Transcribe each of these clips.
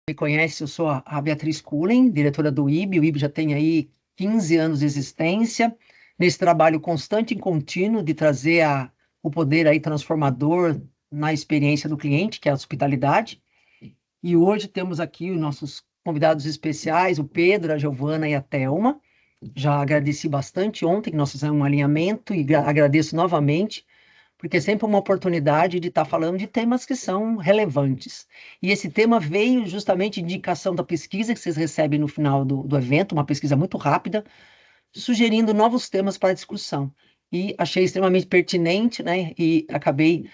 Me conhece, eu sou a Beatriz Kuhlen, diretora do IB. O IB já tem aí 15 anos de existência, nesse trabalho constante e contínuo de trazer o poder aí transformador na experiência do cliente, que é a hospitalidade. E hoje temos aqui os nossos convidados especiais, o Pedro, a Giovana e a Thelma. Já agradeci bastante ontem, que nós fizemos um alinhamento, e agradeço novamente, porque é sempre uma oportunidade de estar falando de temas que são relevantes. E esse tema veio justamente de indicação da pesquisa que vocês recebem no final do evento, uma pesquisa muito rápida, sugerindo novos temas para discussão. E achei extremamente pertinente, né? E acabei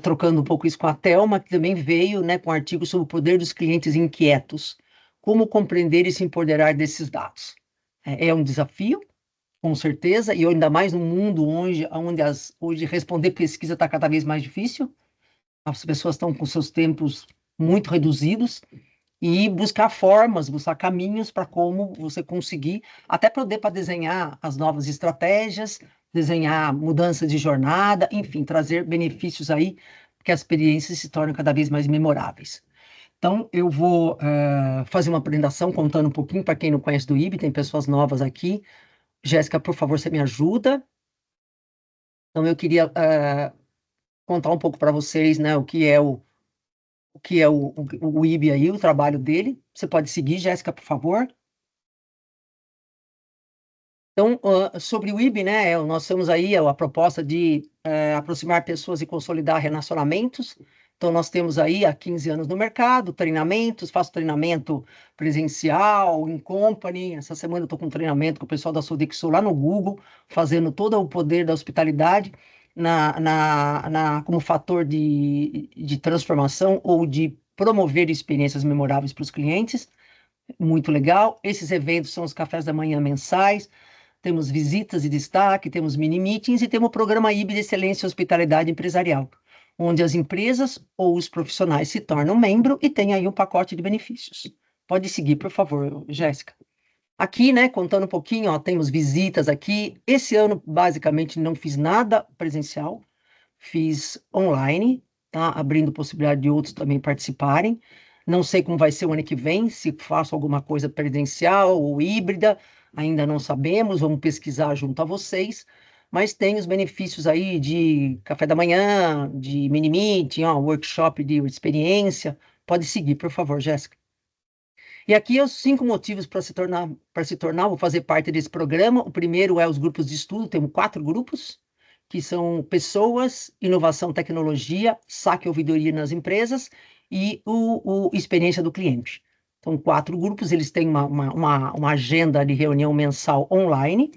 trocando um pouco isso com a Thelma, que também veio, né, com um artigo sobre o poder dos clientes inquietos, como compreender e se empoderar desses dados. É um desafio, com certeza, e ainda mais no mundo onde hoje responder pesquisa está cada vez mais difícil, as pessoas estão com seus tempos muito reduzidos, e buscar formas, buscar caminhos para como você conseguir, até poder para desenhar as novas estratégias, desenhar mudanças de jornada, enfim, trazer benefícios aí, que as experiências se tornem cada vez mais memoráveis. Então, eu vou fazer uma apresentação contando um pouquinho, para quem não conhece do IB, tem pessoas novas aqui. Jéssica, por favor, você me ajuda. Então, eu queria contar um pouco para vocês, né, o que é o IB aí, o trabalho dele. Você pode seguir, Jéssica, por favor. Então, sobre o IB, né, nós temos aí a proposta de aproximar pessoas e consolidar relacionamentos. Então, nós temos aí há 15 anos no mercado, treinamentos, faço treinamento presencial, em company. Essa semana eu estou com um treinamento com o pessoal da Sodexo lá no Google, fazendo todo o poder da hospitalidade como fator de transformação ou de promover experiências memoráveis para os clientes. Muito legal. Esses eventos são os cafés da manhã mensais, temos visitas de destaque, temos mini-meetings e temos o programa IB de Excelência e Hospitalidade Empresarial, onde as empresas ou os profissionais se tornam membro e tem aí um pacote de benefícios. Pode seguir, por favor, Jéssica. Aqui, né, contando um pouquinho, ó, temos visitas aqui. Esse ano, basicamente, não fiz nada presencial, fiz online, tá? Abrindo possibilidade de outros também participarem. Não sei como vai ser o ano que vem, se faço alguma coisa presencial ou híbrida, ainda não sabemos, vamos pesquisar junto a vocês, mas tem os benefícios aí de café da manhã, de mini-meeting, workshop de experiência. Pode seguir, por favor, Jéssica. E aqui os 5 motivos para vou fazer parte desse programa. O primeiro é os grupos de estudo, temos 4 grupos, que são pessoas, inovação, tecnologia, saque e ouvidoria nas empresas e experiência do cliente. São 4 grupos, eles têm uma agenda de reunião mensal online,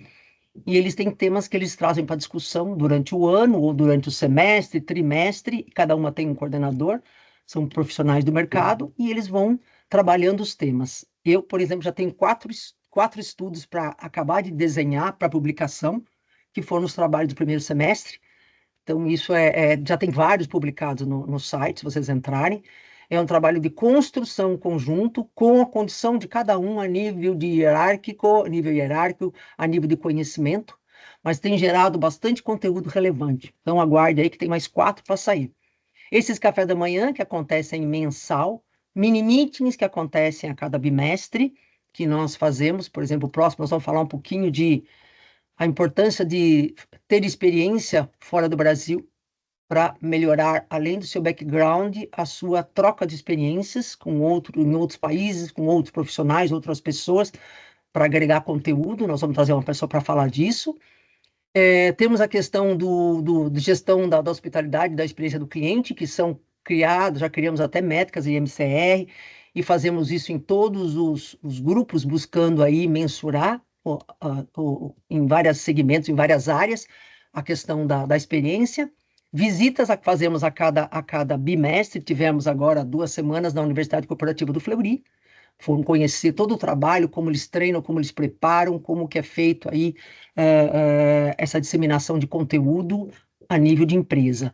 e eles têm temas que eles trazem para discussão durante o ano, ou durante o semestre, trimestre, cada uma tem um coordenador, são profissionais do mercado, e eles vão trabalhando os temas. Eu, por exemplo, já tenho quatro estudos para acabar de desenhar para publicação, que foram os trabalhos do primeiro semestre. Então, isso já tem vários publicados no site, se vocês entrarem. É um trabalho de construção conjunto com a condição de cada um a nível hierárquico, a nível de conhecimento, mas tem gerado bastante conteúdo relevante. Então, aguarde aí que tem mais 4 para sair. Esses cafés da manhã, que acontecem mensal, mini-meetings que acontecem a cada bimestre, que nós fazemos. Por exemplo, o próximo nós vamos falar um pouquinho de a importância de ter experiência fora do Brasil para melhorar, além do seu background, a sua troca de experiências em outros países, com outros profissionais, outras pessoas, para agregar conteúdo. Nós vamos trazer uma pessoa para falar disso. Temos a questão de gestão da hospitalidade, da experiência do cliente, que são criados, já criamos até métricas em MCR, e fazemos isso em todos os grupos, buscando aí mensurar em vários segmentos, em várias áreas, a questão da experiência. Visitas que fazemos a cada bimestre, tivemos agora 2 semanas na Universidade Corporativa do Fleury, foram conhecer todo o trabalho, como eles treinam, como eles preparam, como que é feito aí essa disseminação de conteúdo a nível de empresa.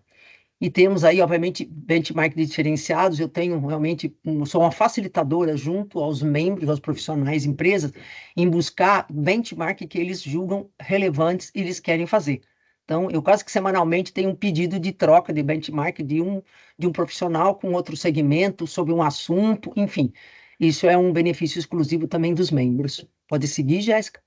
E temos aí, obviamente, benchmark diferenciados. Eu tenho realmente, sou uma facilitadora junto aos membros, aos profissionais, empresas, em buscar benchmark que eles julgam relevantes e eles querem fazer. Então, eu quase que semanalmente tenho um pedido de troca de benchmark de um profissional com outro segmento sobre um assunto, enfim. Isso é um benefício exclusivo também dos membros. Pode seguir, Jéssica?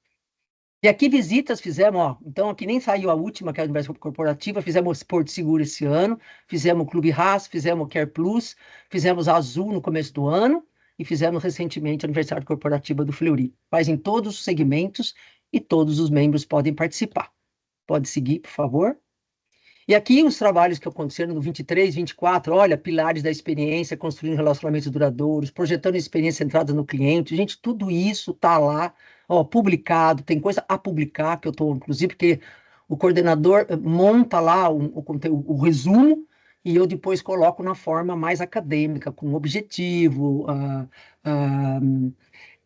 E aqui visitas fizemos, ó, então aqui nem saiu a última, que é a Universidade Corporativa, fizemos Porto Seguro esse ano, fizemos o Clube Haas, fizemos o Care Plus, fizemos a Azul no começo do ano e fizemos recentemente a Universidade Corporativa do Fleury. Faz em todos os segmentos e todos os membros podem participar. Pode seguir, por favor. E aqui os trabalhos que aconteceram no 23, 24, olha, pilares da experiência, construindo relacionamentos duradouros, projetando experiência centrada no cliente, gente, tudo isso está lá, ó, publicado, tem coisa a publicar, que eu estou, inclusive, porque o coordenador monta lá o conteúdo, o resumo, e eu depois coloco na forma mais acadêmica, com objetivo, ah,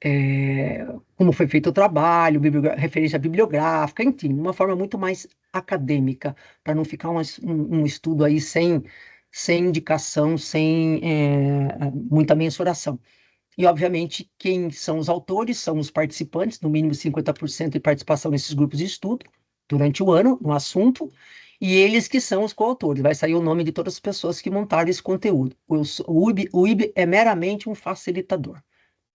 é, como foi feito o trabalho, referência bibliográfica, enfim, de uma forma muito mais acadêmica, para não ficar um estudo aí sem indicação, sem muita mensuração. E, obviamente, quem são os autores são os participantes, no mínimo 50% de participação nesses grupos de estudo, durante o ano, no assunto, e eles que são os coautores. Vai sair o nome de todas as pessoas que montaram esse conteúdo. O IB é meramente um facilitador.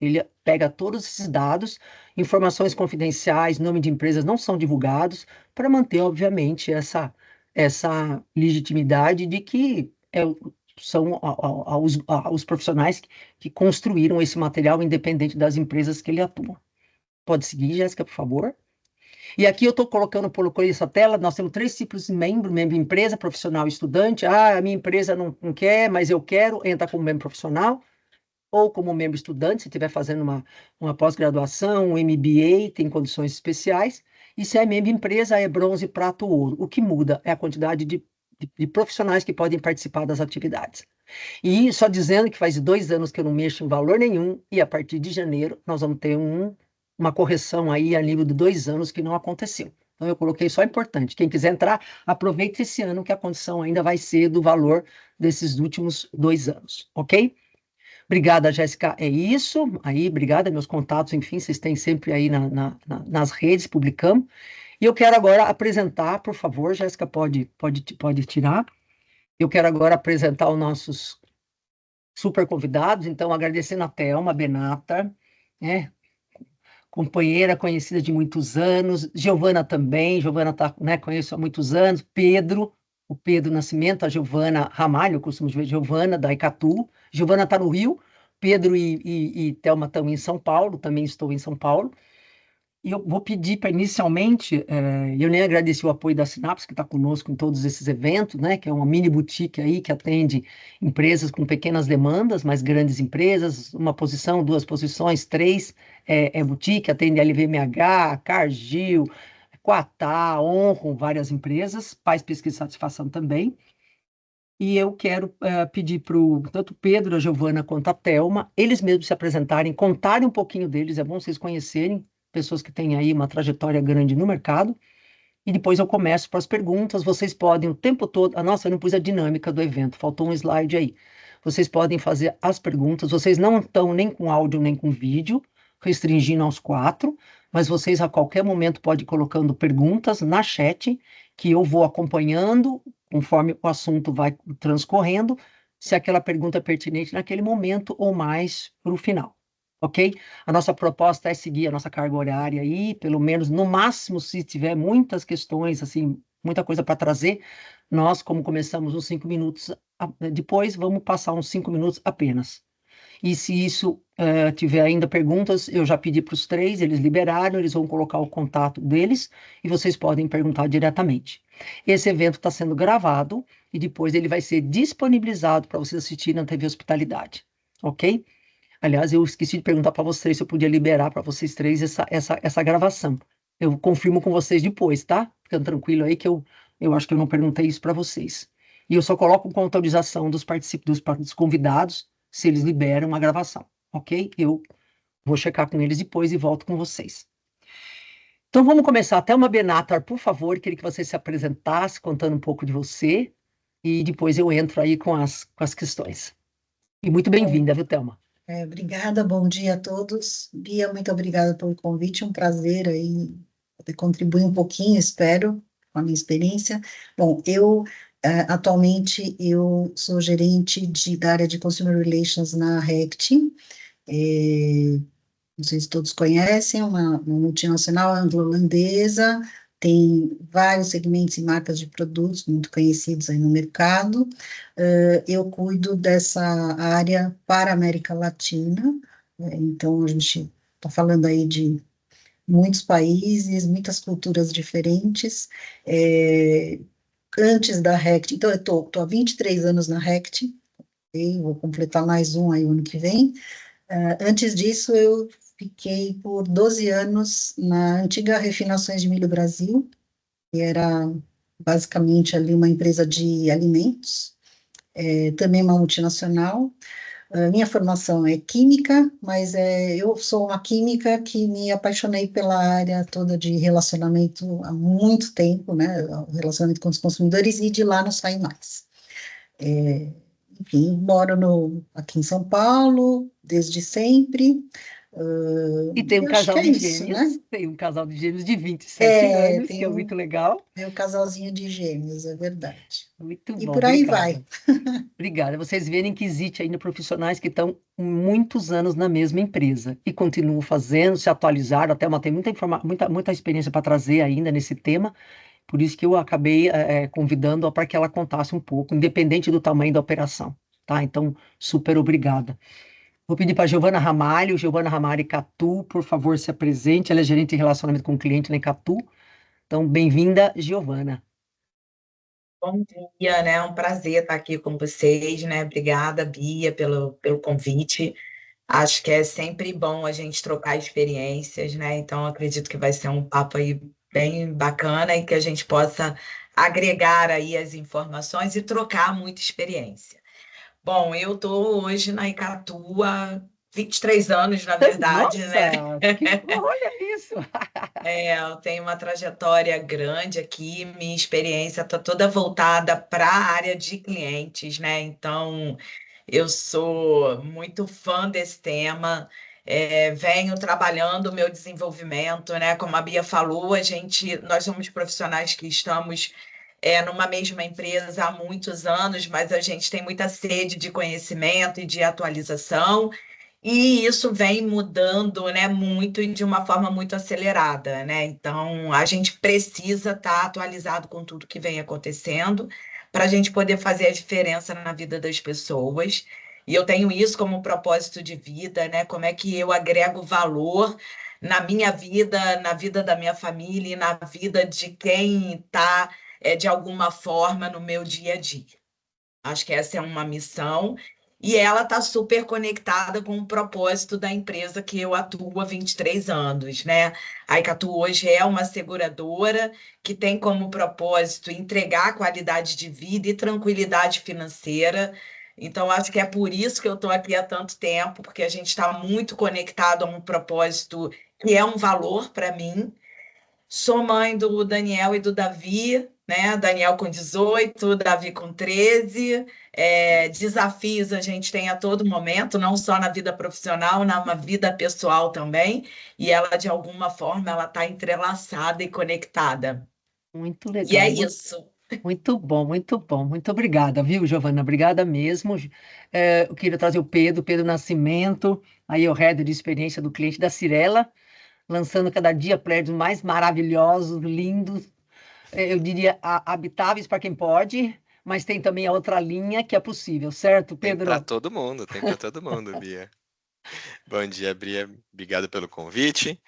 Ele pega todos esses dados, informações confidenciais, nome de empresas não são divulgados, para manter, obviamente, essa legitimidade de que são os profissionais que construíram esse material, independente das empresas que ele atua. Pode seguir, Jéssica, por favor. E aqui eu estou coloquei essa tela, nós temos 3 tipos de membro empresa, profissional e estudante. Ah, a minha empresa não quer, mas eu quero, entra como membro profissional ou como membro estudante, se estiver fazendo uma pós-graduação, um MBA, tem condições especiais, e se é membro empresa, é bronze, prata ou ouro. O que muda é a quantidade de profissionais que podem participar das atividades. E só dizendo que faz 2 anos que eu não mexo em valor nenhum, e a partir de janeiro nós vamos ter uma correção aí a nível de 2 anos que não aconteceu. Então eu coloquei só importante. Quem quiser entrar, aproveite esse ano que a condição ainda vai ser do valor desses últimos 2 anos, ok? Obrigada, Jéssica. É isso. Aí, obrigada, meus contatos, enfim, vocês têm sempre aí nas redes, publicamos. E eu quero agora apresentar, por favor, Jéssica, pode tirar. Eu quero agora apresentar os nossos super convidados, então, agradecendo a Thelma Benata, né, companheira conhecida de muitos anos, Giovana também, Giovana conheço há muitos anos, o Pedro Nascimento, a Giovana Ramalho, eu costumo dizer Giovana, da Icatu, Giovana está no Rio, Pedro e Thelma estão em São Paulo, também estou em São Paulo, e eu vou pedir para inicialmente, eu nem agradeci o apoio da Sinapse, que está conosco em todos esses eventos, né, que é uma mini boutique aí que atende empresas com pequenas demandas, mas grandes empresas, uma posição, 2 posições, 3 boutique, atende LVMH, Cargill, Quatá, Honro, várias empresas, Paz Pesquisa e Satisfação também. E eu quero pedir para tanto o Pedro, a Giovana, quanto a Thelma, eles mesmos se apresentarem, contarem um pouquinho deles, é bom vocês conhecerem, pessoas que têm aí uma trajetória grande no mercado, e depois eu começo para as perguntas, vocês podem o tempo todo, nossa, eu não pus a dinâmica do evento, faltou um slide aí, vocês podem fazer as perguntas, vocês não estão nem com áudio nem com vídeo, restringindo aos 4, mas vocês a qualquer momento podem ir colocando perguntas na chat, que eu vou acompanhando, conforme o assunto vai transcorrendo, se aquela pergunta é pertinente naquele momento ou mais para o final, ok? A nossa proposta é seguir a nossa carga horária aí, pelo menos, no máximo, se tiver muitas questões, assim, muita coisa para trazer, nós, como começamos uns 5 minutos, depois vamos passar uns 5 minutos apenas. E se isso tiver ainda perguntas, eu já pedi para os 3, eles liberaram, eles vão colocar o contato deles e vocês podem perguntar diretamente. Esse evento está sendo gravado e depois ele vai ser disponibilizado para vocês assistirem na TV Hospitalidade, ok? Aliás, eu esqueci de perguntar para vocês se eu podia liberar para vocês 3 essa gravação. Eu confirmo com vocês depois, tá? Ficando tranquilo aí que eu acho que eu não perguntei isso para vocês. E eu só coloco com autorização dos convidados, se eles liberam a gravação, ok? Eu vou checar com eles depois e volto com vocês. Então vamos começar. Thelma Benatar, por favor, queria que você se apresentasse, contando um pouco de você, e depois eu entro aí com as questões. E muito Bom, bem-vinda, viu, Thelma? obrigada, bom dia a todos. Bia, muito obrigada pelo convite, um prazer aí poder contribuir um pouquinho, espero, com a minha experiência. Bom, eu atualmente eu sou gerente da área de Consumer Relations na Rect. Não sei se todos conhecem, uma multinacional anglo-holandesa, tem vários segmentos e marcas de produtos muito conhecidos aí no mercado. Eu cuido dessa área para a América Latina, então a gente está falando aí de muitos países, muitas culturas diferentes. É, Antes da Rect, então eu estou há 23 anos na Rect, vou completar mais um aí o ano que vem. Antes disso, eu fiquei por 12 anos na antiga Refinações de Milho Brasil, que era basicamente ali uma empresa de alimentos, também uma multinacional. Minha formação é química, mas eu sou uma química que me apaixonei pela área toda de relacionamento há muito tempo, né? O relacionamento com os consumidores, e de lá não saí mais. É, Enfim, moro aqui em São Paulo desde sempre. E tem um Eu acho que casal é de isso, né? gêmeos, tem um casal de gêmeos de 27 anos, que Tem é muito legal. meu casalzinho de gêmeos, é verdade. Muito E bom, por aí vai. obrigada. Obrigada. Vocês verem que existe ainda profissionais que estão muitos anos na mesma empresa e continuam fazendo, se atualizaram, até uma, tem muita experiência para trazer ainda nesse tema, por isso que eu acabei convidando-a para que ela contasse um pouco, independente do tamanho da operação, tá? Então, super obrigada. Vou pedir para Giovana Ramalho Catu, por favor, se apresente. Ela é gerente de relacionamento com o cliente na Icatu. Então, bem-vinda, Giovana. Bom dia, né? É um prazer estar aqui com vocês, né? Obrigada, Bia, pelo convite. Acho que é sempre bom a gente trocar experiências, né? Então, acredito que vai ser um papo aí bem bacana e que a gente possa agregar aí as informações e trocar muita experiência. Bom, eu estou hoje na Icatu há 23 anos, na verdade, né? Nossa, olha isso! Eu tenho uma trajetória grande aqui, minha experiência está toda voltada para a área de clientes, né? Então, eu sou muito fã desse tema, venho trabalhando o meu desenvolvimento, né? Como a Bia falou, nós somos profissionais que estamos numa mesma empresa há muitos anos, mas a gente tem muita sede de conhecimento e de atualização. E isso vem mudando, né, muito e de uma forma muito acelerada, né? Então, a gente precisa estar atualizado com tudo que vem acontecendo para a gente poder fazer a diferença na vida das pessoas. E eu tenho isso como propósito de vida, né? Como é que eu agrego valor na minha vida, na vida da minha família e na vida de quem está, de alguma forma, no meu dia a dia. Acho que essa é uma missão e ela está super conectada com o propósito da empresa que eu atuo há 23 anos, né? A Icatu hoje é uma seguradora que tem como propósito entregar qualidade de vida e tranquilidade financeira. Então, acho que é por isso que eu estou aqui há tanto tempo, porque a gente está muito conectado a um propósito que é um valor para mim. Sou mãe do Daniel e do Davi, né? Daniel com 18, Davi com 13. Desafios a gente tem a todo momento, não só na vida profissional, na vida pessoal também. E ela, de alguma forma, ela está entrelaçada e conectada. Muito E é legal, isso. muito bom, muito bom. Muito obrigada, viu, Giovana? Obrigada mesmo. Eu queria trazer o Pedro Nascimento, aí o head de experiência do cliente da Cirela, lançando cada dia prédios mais maravilhosos, lindos, eu diria habitáveis para quem pode, mas tem também a outra linha que é possível, certo, Pedro? Tem para todo mundo, Bia. Bom dia, Bia. Obrigado pelo convite.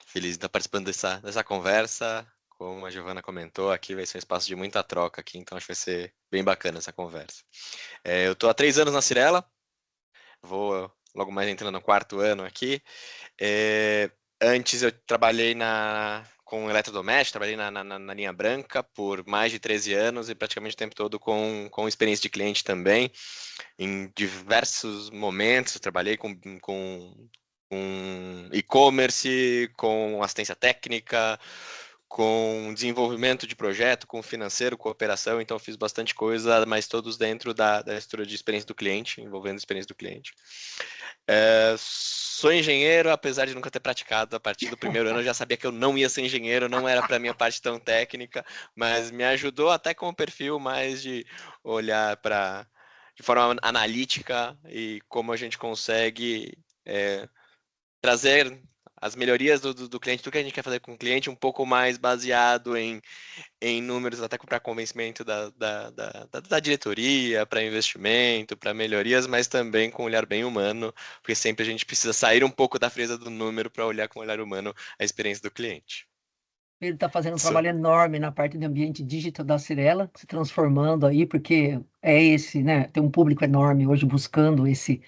Feliz de estar participando dessa conversa. Como a Giovana comentou, aqui vai ser um espaço de muita troca aqui, então acho que vai ser bem bacana essa conversa. Eu estou há 3 anos na Cirela, vou logo mais entrando no 4º ano aqui. Antes eu trabalhei com eletrodoméstico, trabalhei na linha branca por mais de 13 anos e praticamente o tempo todo com experiência de cliente também. Em diversos momentos, trabalhei com e-commerce, com assistência técnica, com desenvolvimento de projeto, com financeiro, com operação, então fiz bastante coisa, mas todos dentro da estrutura de experiência do cliente, envolvendo a experiência do cliente. sou engenheiro, apesar de nunca ter praticado. A partir do primeiro ano eu já sabia que eu não ia ser engenheiro, não era para minha parte tão técnica, mas me ajudou até com o perfil mais de olhar de forma analítica e como a gente consegue trazer as melhorias do cliente, tudo que a gente quer fazer com o cliente, um pouco mais baseado em números, até para convencimento da diretoria, para investimento, para melhorias, mas também com um olhar bem humano, porque sempre a gente precisa sair um pouco da frieza do número para olhar com um olhar humano a experiência do cliente. Ele está fazendo um trabalho enorme na parte de ambiente digital da Cyrela, se transformando aí, porque é esse, né? Tem um público enorme hoje buscando esse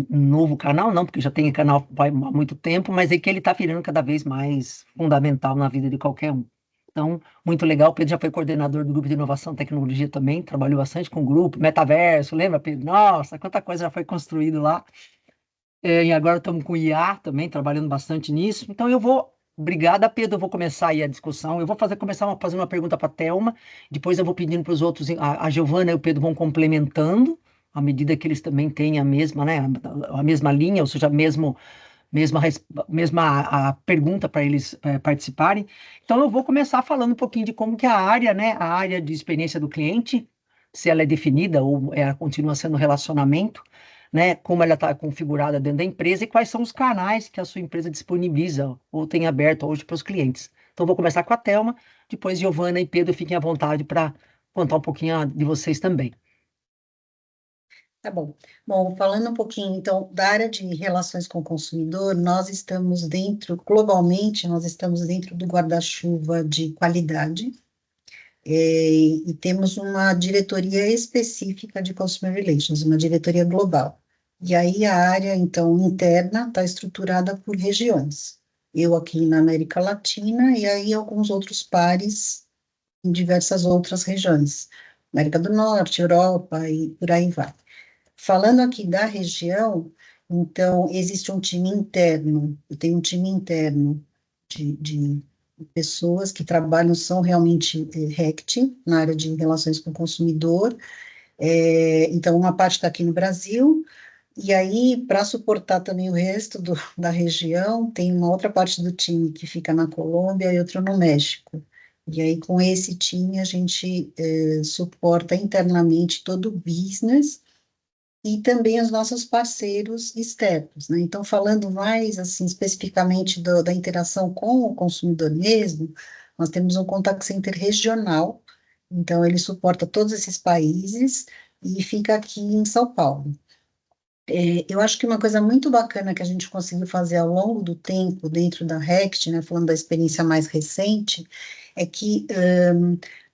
novo canal, não, porque já tem canal há muito tempo, mas é que ele está virando cada vez mais fundamental na vida de qualquer um. Então, muito legal. O Pedro já foi coordenador do grupo de inovação e tecnologia também, trabalhou bastante com o grupo, metaverso, lembra, Pedro? Nossa, quanta coisa já foi construído lá. E agora estamos com o IA também, trabalhando bastante nisso. Então, obrigada, Pedro, eu vou começar aí a discussão. Eu vou fazer uma pergunta para a Thelma, depois eu vou pedindo para os outros, a Giovana e o Pedro vão complementando, à medida que eles também têm a mesma, né, a mesma linha, ou seja, mesma a pergunta para eles participarem. Então, eu vou começar falando um pouquinho de como que a área, né, a área de experiência do cliente, se ela é definida ou ela continua sendo relacionamento, né, como ela está configurada dentro da empresa e quais são os canais que a sua empresa disponibiliza ou tem aberto hoje para os clientes. Então, vou começar com a Thelma, depois Giovana e Pedro fiquem à vontade para contar um pouquinho de vocês também. Tá bom. Bom, falando um pouquinho, então, da área de relações com o consumidor, globalmente, nós estamos dentro do guarda-chuva de qualidade, e temos uma diretoria específica de Consumer Relations, uma diretoria global. E aí a área, então, interna está estruturada por regiões. Eu aqui na América Latina e aí alguns outros pares em diversas outras regiões. América do Norte, Europa e por aí vai. Falando aqui da região, então, existe um time interno, eu tenho um time interno de pessoas que trabalham, são realmente RECT, na área de relações com o consumidor, então, uma parte está aqui no Brasil, e aí, para suportar também o resto da região, tem uma outra parte do time que fica na Colômbia e outra no México. E aí, com esse time, a gente suporta internamente todo o business, e também os nossos parceiros externos, né? Então, falando mais, assim, especificamente da interação com o consumidor mesmo, nós temos um contact center regional, então ele suporta todos esses países e fica aqui em São Paulo. Eu acho que uma coisa muito bacana que a gente conseguiu fazer ao longo do tempo dentro da RECT, né, falando da experiência mais recente, é que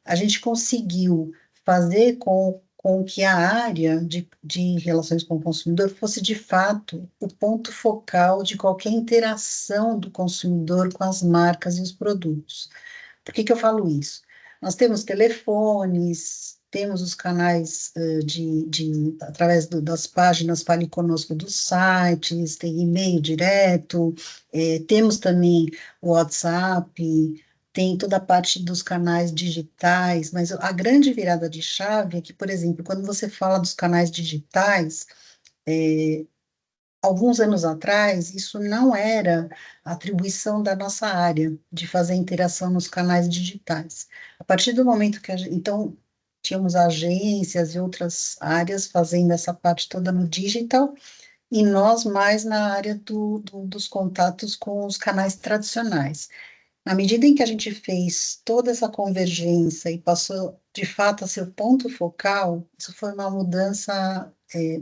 a gente conseguiu fazer com que a área de relações com o consumidor fosse, de fato, o ponto focal de qualquer interação do consumidor com as marcas e os produtos. Por que eu falo isso? Nós temos telefones, temos os canais através das páginas Fale Conosco dos sites, tem e-mail direto, temos também o WhatsApp, tem toda a parte dos canais digitais, mas a grande virada de chave é que, por exemplo, quando você fala dos canais digitais, alguns anos atrás, isso não era atribuição da nossa área, de fazer interação nos canais digitais. A partir do momento que então, tínhamos agências e outras áreas fazendo essa parte toda no digital, e nós mais na área dos contatos com os canais tradicionais. Na medida em que a gente fez toda essa convergência e passou, de fato, a ser o ponto focal, isso foi uma mudança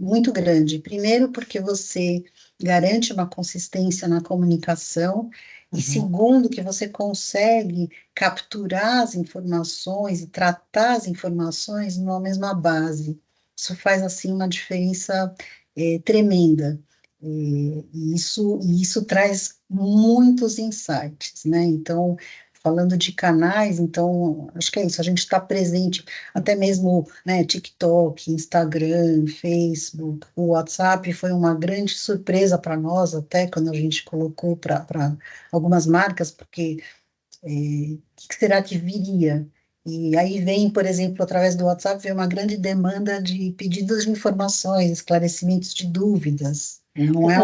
muito grande. Primeiro, porque você garante uma consistência na comunicação, e segundo, que você consegue capturar as informações e tratar as informações numa mesma base. Isso faz, assim, uma diferença tremenda. E isso traz muitos insights, né? Então, falando de canais, então, acho que é isso, a gente está presente, até mesmo, né, TikTok, Instagram, Facebook, o WhatsApp foi uma grande surpresa para nós, até quando a gente colocou para algumas marcas, porque o que será que viria? E aí vem, por exemplo, através do WhatsApp, vem uma grande demanda de pedidos de informações, esclarecimentos de dúvidas. Não é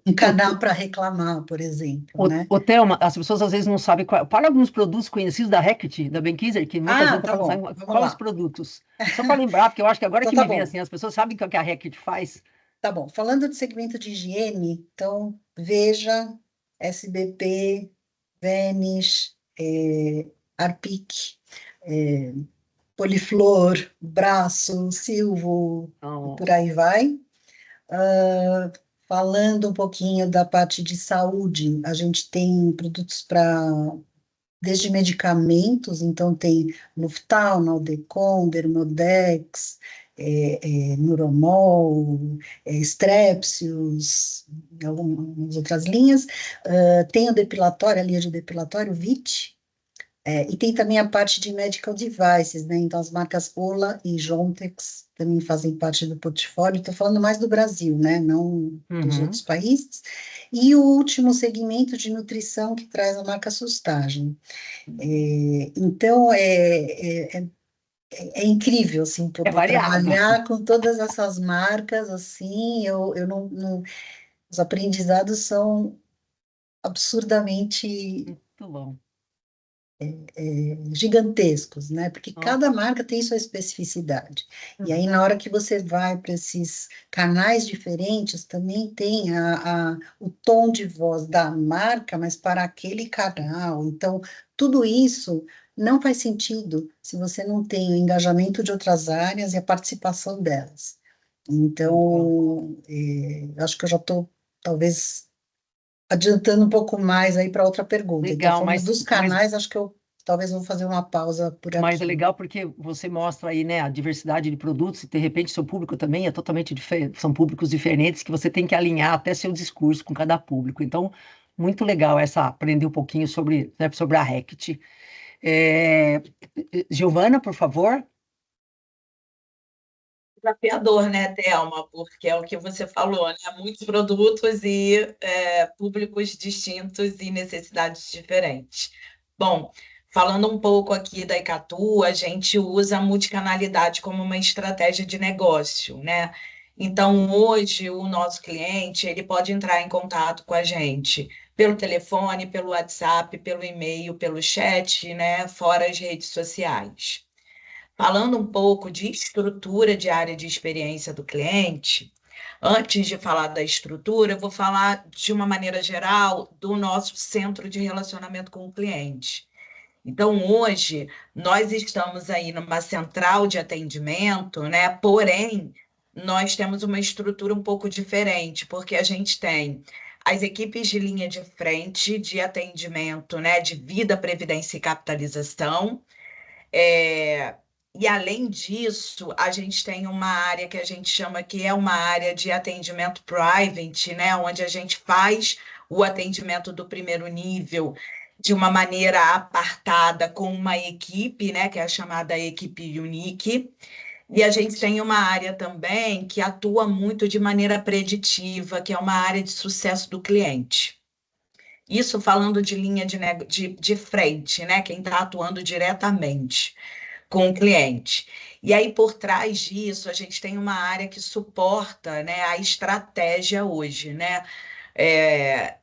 um canal para reclamar, por exemplo, né? Thelma, as pessoas às vezes não sabem para alguns produtos conhecidos da Reckitt, da Bankiser, que muita gente Tá não bom, sabe vamos quais os lá. produtos. Só para lembrar, porque eu acho que agora Então que tá me vem bom, assim, as pessoas sabem o que a Reckitt faz. tá bom. Falando de segmento de higiene, então, Veja, SBP, Vanish, Arpic, é, Poliflor, Braço, Silvo, e por Nossa, aí vai. Falando um pouquinho da parte de saúde, a gente tem produtos para, desde medicamentos, então tem Luftal, Naldecon, Dermodex, Nuromol, Strepsils, algumas outras linhas. Tem o depilatório, a linha de depilatório, VIT, e tem também a parte de medical devices, né? Então, as marcas Ola e Jontex também fazem parte do portfólio. Estou falando mais do Brasil, né? Não dos outros países. E o último segmento de nutrição que traz a marca Sustagem. Então, é incrível, assim, é poder variado. trabalhar com todas essas marcas, assim, eu os aprendizados são absurdamente Muito bom. gigantescos, né? Porque Nossa. cada marca tem sua especificidade. E aí, na hora que você vai para esses canais diferentes, também tem o tom de voz da marca, mas para aquele canal. Então, tudo isso não faz sentido se você não tem o engajamento de outras áreas e a participação delas. Muito bom. Então, acho que eu já estou, talvez, adiantando um pouco mais aí para outra pergunta. Então, Legal, falando dos canais, acho que eu talvez vou fazer uma pausa por mas é aqui. legal porque você mostra aí, né, a diversidade de produtos e de repente seu público também é totalmente diferente, são públicos diferentes que você tem que alinhar até seu discurso com cada público. Então, muito legal essa aprender um pouquinho sobre, né, sobre a Reckitt. É, Giovana, por favor. Desafiador, né, Thelma? Porque é o que você falou, né? Muitos produtos e públicos distintos e necessidades diferentes. Bom, falando um pouco aqui da Icatu, a gente usa a multicanalidade como uma estratégia de negócio, né? Então, hoje, o nosso cliente, ele pode entrar em contato com a gente pelo telefone, pelo WhatsApp, pelo e-mail, pelo chat, né? Fora as redes sociais. Falando um pouco de estrutura de área de experiência do cliente, antes de falar da estrutura, eu vou falar de uma maneira geral do nosso centro de relacionamento com o cliente. Então, hoje, nós estamos aí numa central de atendimento, né? Porém, nós temos uma estrutura um pouco diferente, porque a gente tem as equipes de linha de frente de atendimento, né? De vida, previdência e capitalização. É, e além disso, a gente tem uma área que a gente chama que é uma área de atendimento private, né? Onde a gente faz o atendimento do primeiro nível de uma maneira apartada com uma equipe, né? Que é a chamada equipe Unique. E a gente tem uma área também que atua muito de maneira preditiva, que é uma área de sucesso do cliente. Isso falando de linha de frente, né? Quem está atuando diretamente com o cliente. E aí, por trás disso, a gente tem uma área que suporta, né, a estratégia hoje, né?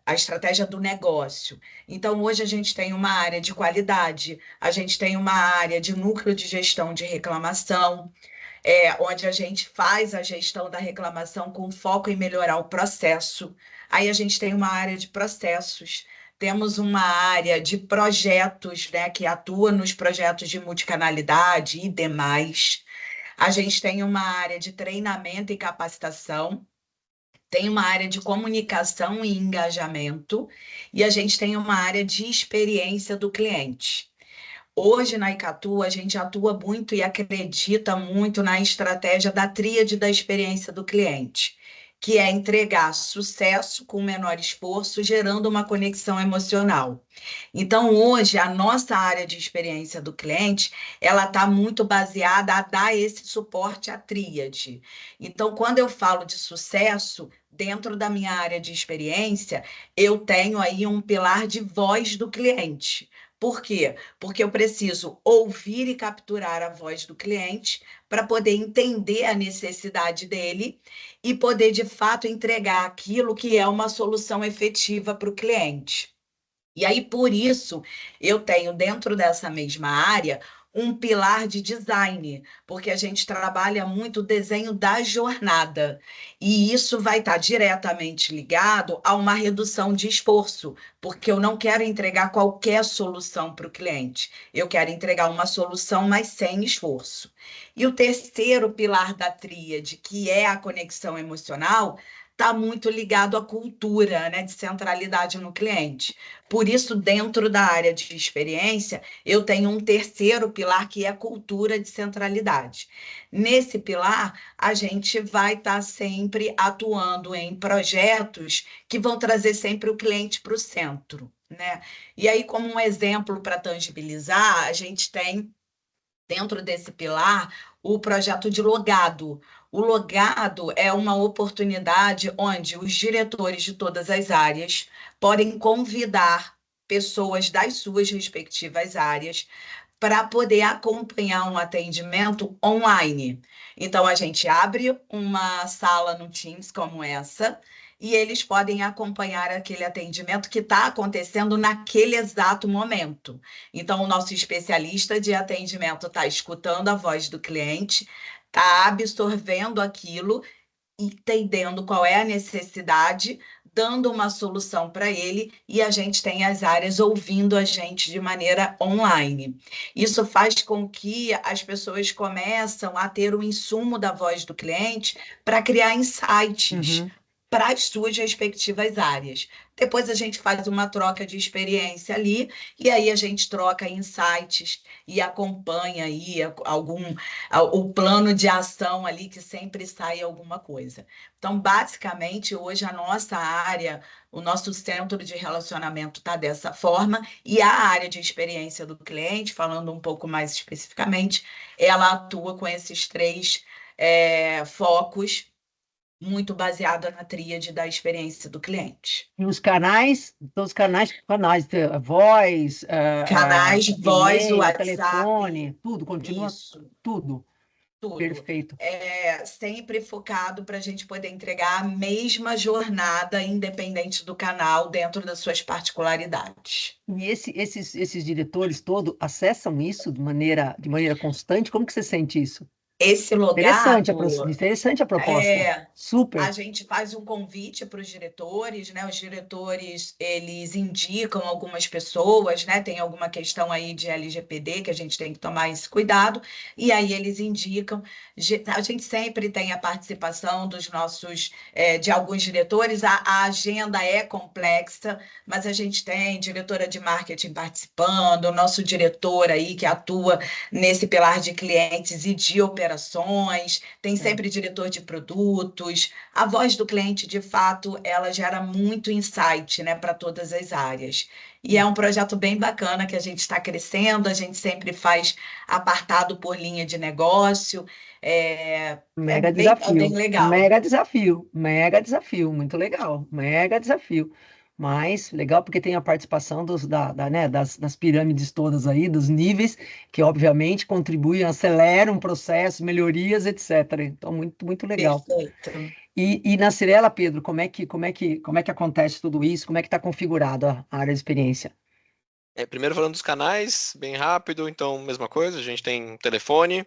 A estratégia do negócio. Então, hoje a gente tem uma área de qualidade, a gente tem uma área de núcleo de gestão de reclamação, onde a gente faz a gestão da reclamação com foco em melhorar o processo. Aí a gente tem uma área de processos, temos uma área de projetos, né, que atua nos projetos de multicanalidade e demais. A gente tem uma área de treinamento e capacitação, tem uma área de comunicação e engajamento, e a gente tem uma área de experiência do cliente. Hoje, na Icatu, a gente atua muito e acredita muito na estratégia da tríade da experiência do cliente, que é entregar sucesso com menor esforço, gerando uma conexão emocional. Então, hoje, a nossa área de experiência do cliente, ela está muito baseada a dar esse suporte à tríade. Então, quando eu falo de sucesso, dentro da minha área de experiência, eu tenho aí um pilar de voz do cliente. Por quê? Porque eu preciso ouvir e capturar a voz do cliente para poder entender a necessidade dele e poder, de fato, entregar aquilo que é uma solução efetiva para o cliente. E aí, por isso, eu tenho dentro dessa mesma área um pilar de design, porque a gente trabalha muito o desenho da jornada. E isso vai estar diretamente ligado a uma redução de esforço, porque eu não quero entregar qualquer solução para o cliente. Eu quero entregar uma solução, mas sem esforço. E o terceiro pilar da tríade, que é a conexão emocional, está muito ligado à cultura, né, de centralidade no cliente. Por isso, dentro da área de experiência, eu tenho um terceiro pilar que é a cultura de centralidade. Nesse pilar, a gente vai estar sempre atuando em projetos que vão trazer sempre o cliente para o centro, né? E aí, como um exemplo para tangibilizar, a gente tem dentro desse pilar o projeto de logado. O logado é uma oportunidade onde os diretores de todas as áreas podem convidar pessoas das suas respectivas áreas para poder acompanhar um atendimento online. Então, a gente abre uma sala no Teams como essa e eles podem acompanhar aquele atendimento que está acontecendo naquele exato momento. Então, o nosso especialista de atendimento está escutando a voz do cliente, está absorvendo aquilo, entendendo qual é a necessidade, dando uma solução para ele, e a gente tem as áreas ouvindo a gente de maneira online. Isso faz com que as pessoas começam a ter o insumo da voz do cliente para criar insights Uhum. para as suas respectivas áreas. Depois a gente faz uma troca de experiência ali, e aí a gente troca insights e acompanha aí o plano de ação ali, que sempre sai alguma coisa. Então, basicamente, hoje a nossa área, o nosso centro de relacionamento está dessa forma, e a área de experiência do cliente, falando um pouco mais especificamente, ela atua com esses três focos, muito baseada na tríade da experiência do cliente. E os canais, então os canais, voz, Canais, voz, e-mail, WhatsApp, telefone, tudo, continua isso, tudo. tudo. Perfeito. Sempre focado para a gente poder entregar a mesma jornada, independente do canal, dentro das suas particularidades. E esses diretores todos acessam isso de maneira constante? Como que você sente isso? Esse Interessante logado interessante a proposta. a Super. gente faz um convite para os diretores, né? Os diretores, eles indicam algumas pessoas, né? Tem alguma questão aí de LGPD que a gente tem que tomar esse cuidado, e aí eles indicam. A gente sempre tem a participação dos nossos, de alguns diretores. A agenda é complexa, mas a gente tem diretora de marketing participando, o nosso diretor aí que atua nesse pilar de clientes e de operações, tem sempre diretor de produtos. A voz do cliente, de fato, ela gera muito insight, né, para todas as áreas. E é um projeto bem bacana que a gente está crescendo, a gente sempre faz apartado por linha de negócio. Mega É bem desafio, legal. mega desafio, mega desafio, muito legal, mega desafio. Mas legal porque tem a participação né, das pirâmides todas aí, dos níveis, que obviamente contribuem, aceleram o processo, melhorias, etc. Então, muito, muito legal. Perfeito. E na Cirela, Pedro, como é que acontece tudo isso? Como é que está configurado a área de experiência? Primeiro falando dos canais, bem rápido, então mesma coisa, a gente tem telefone,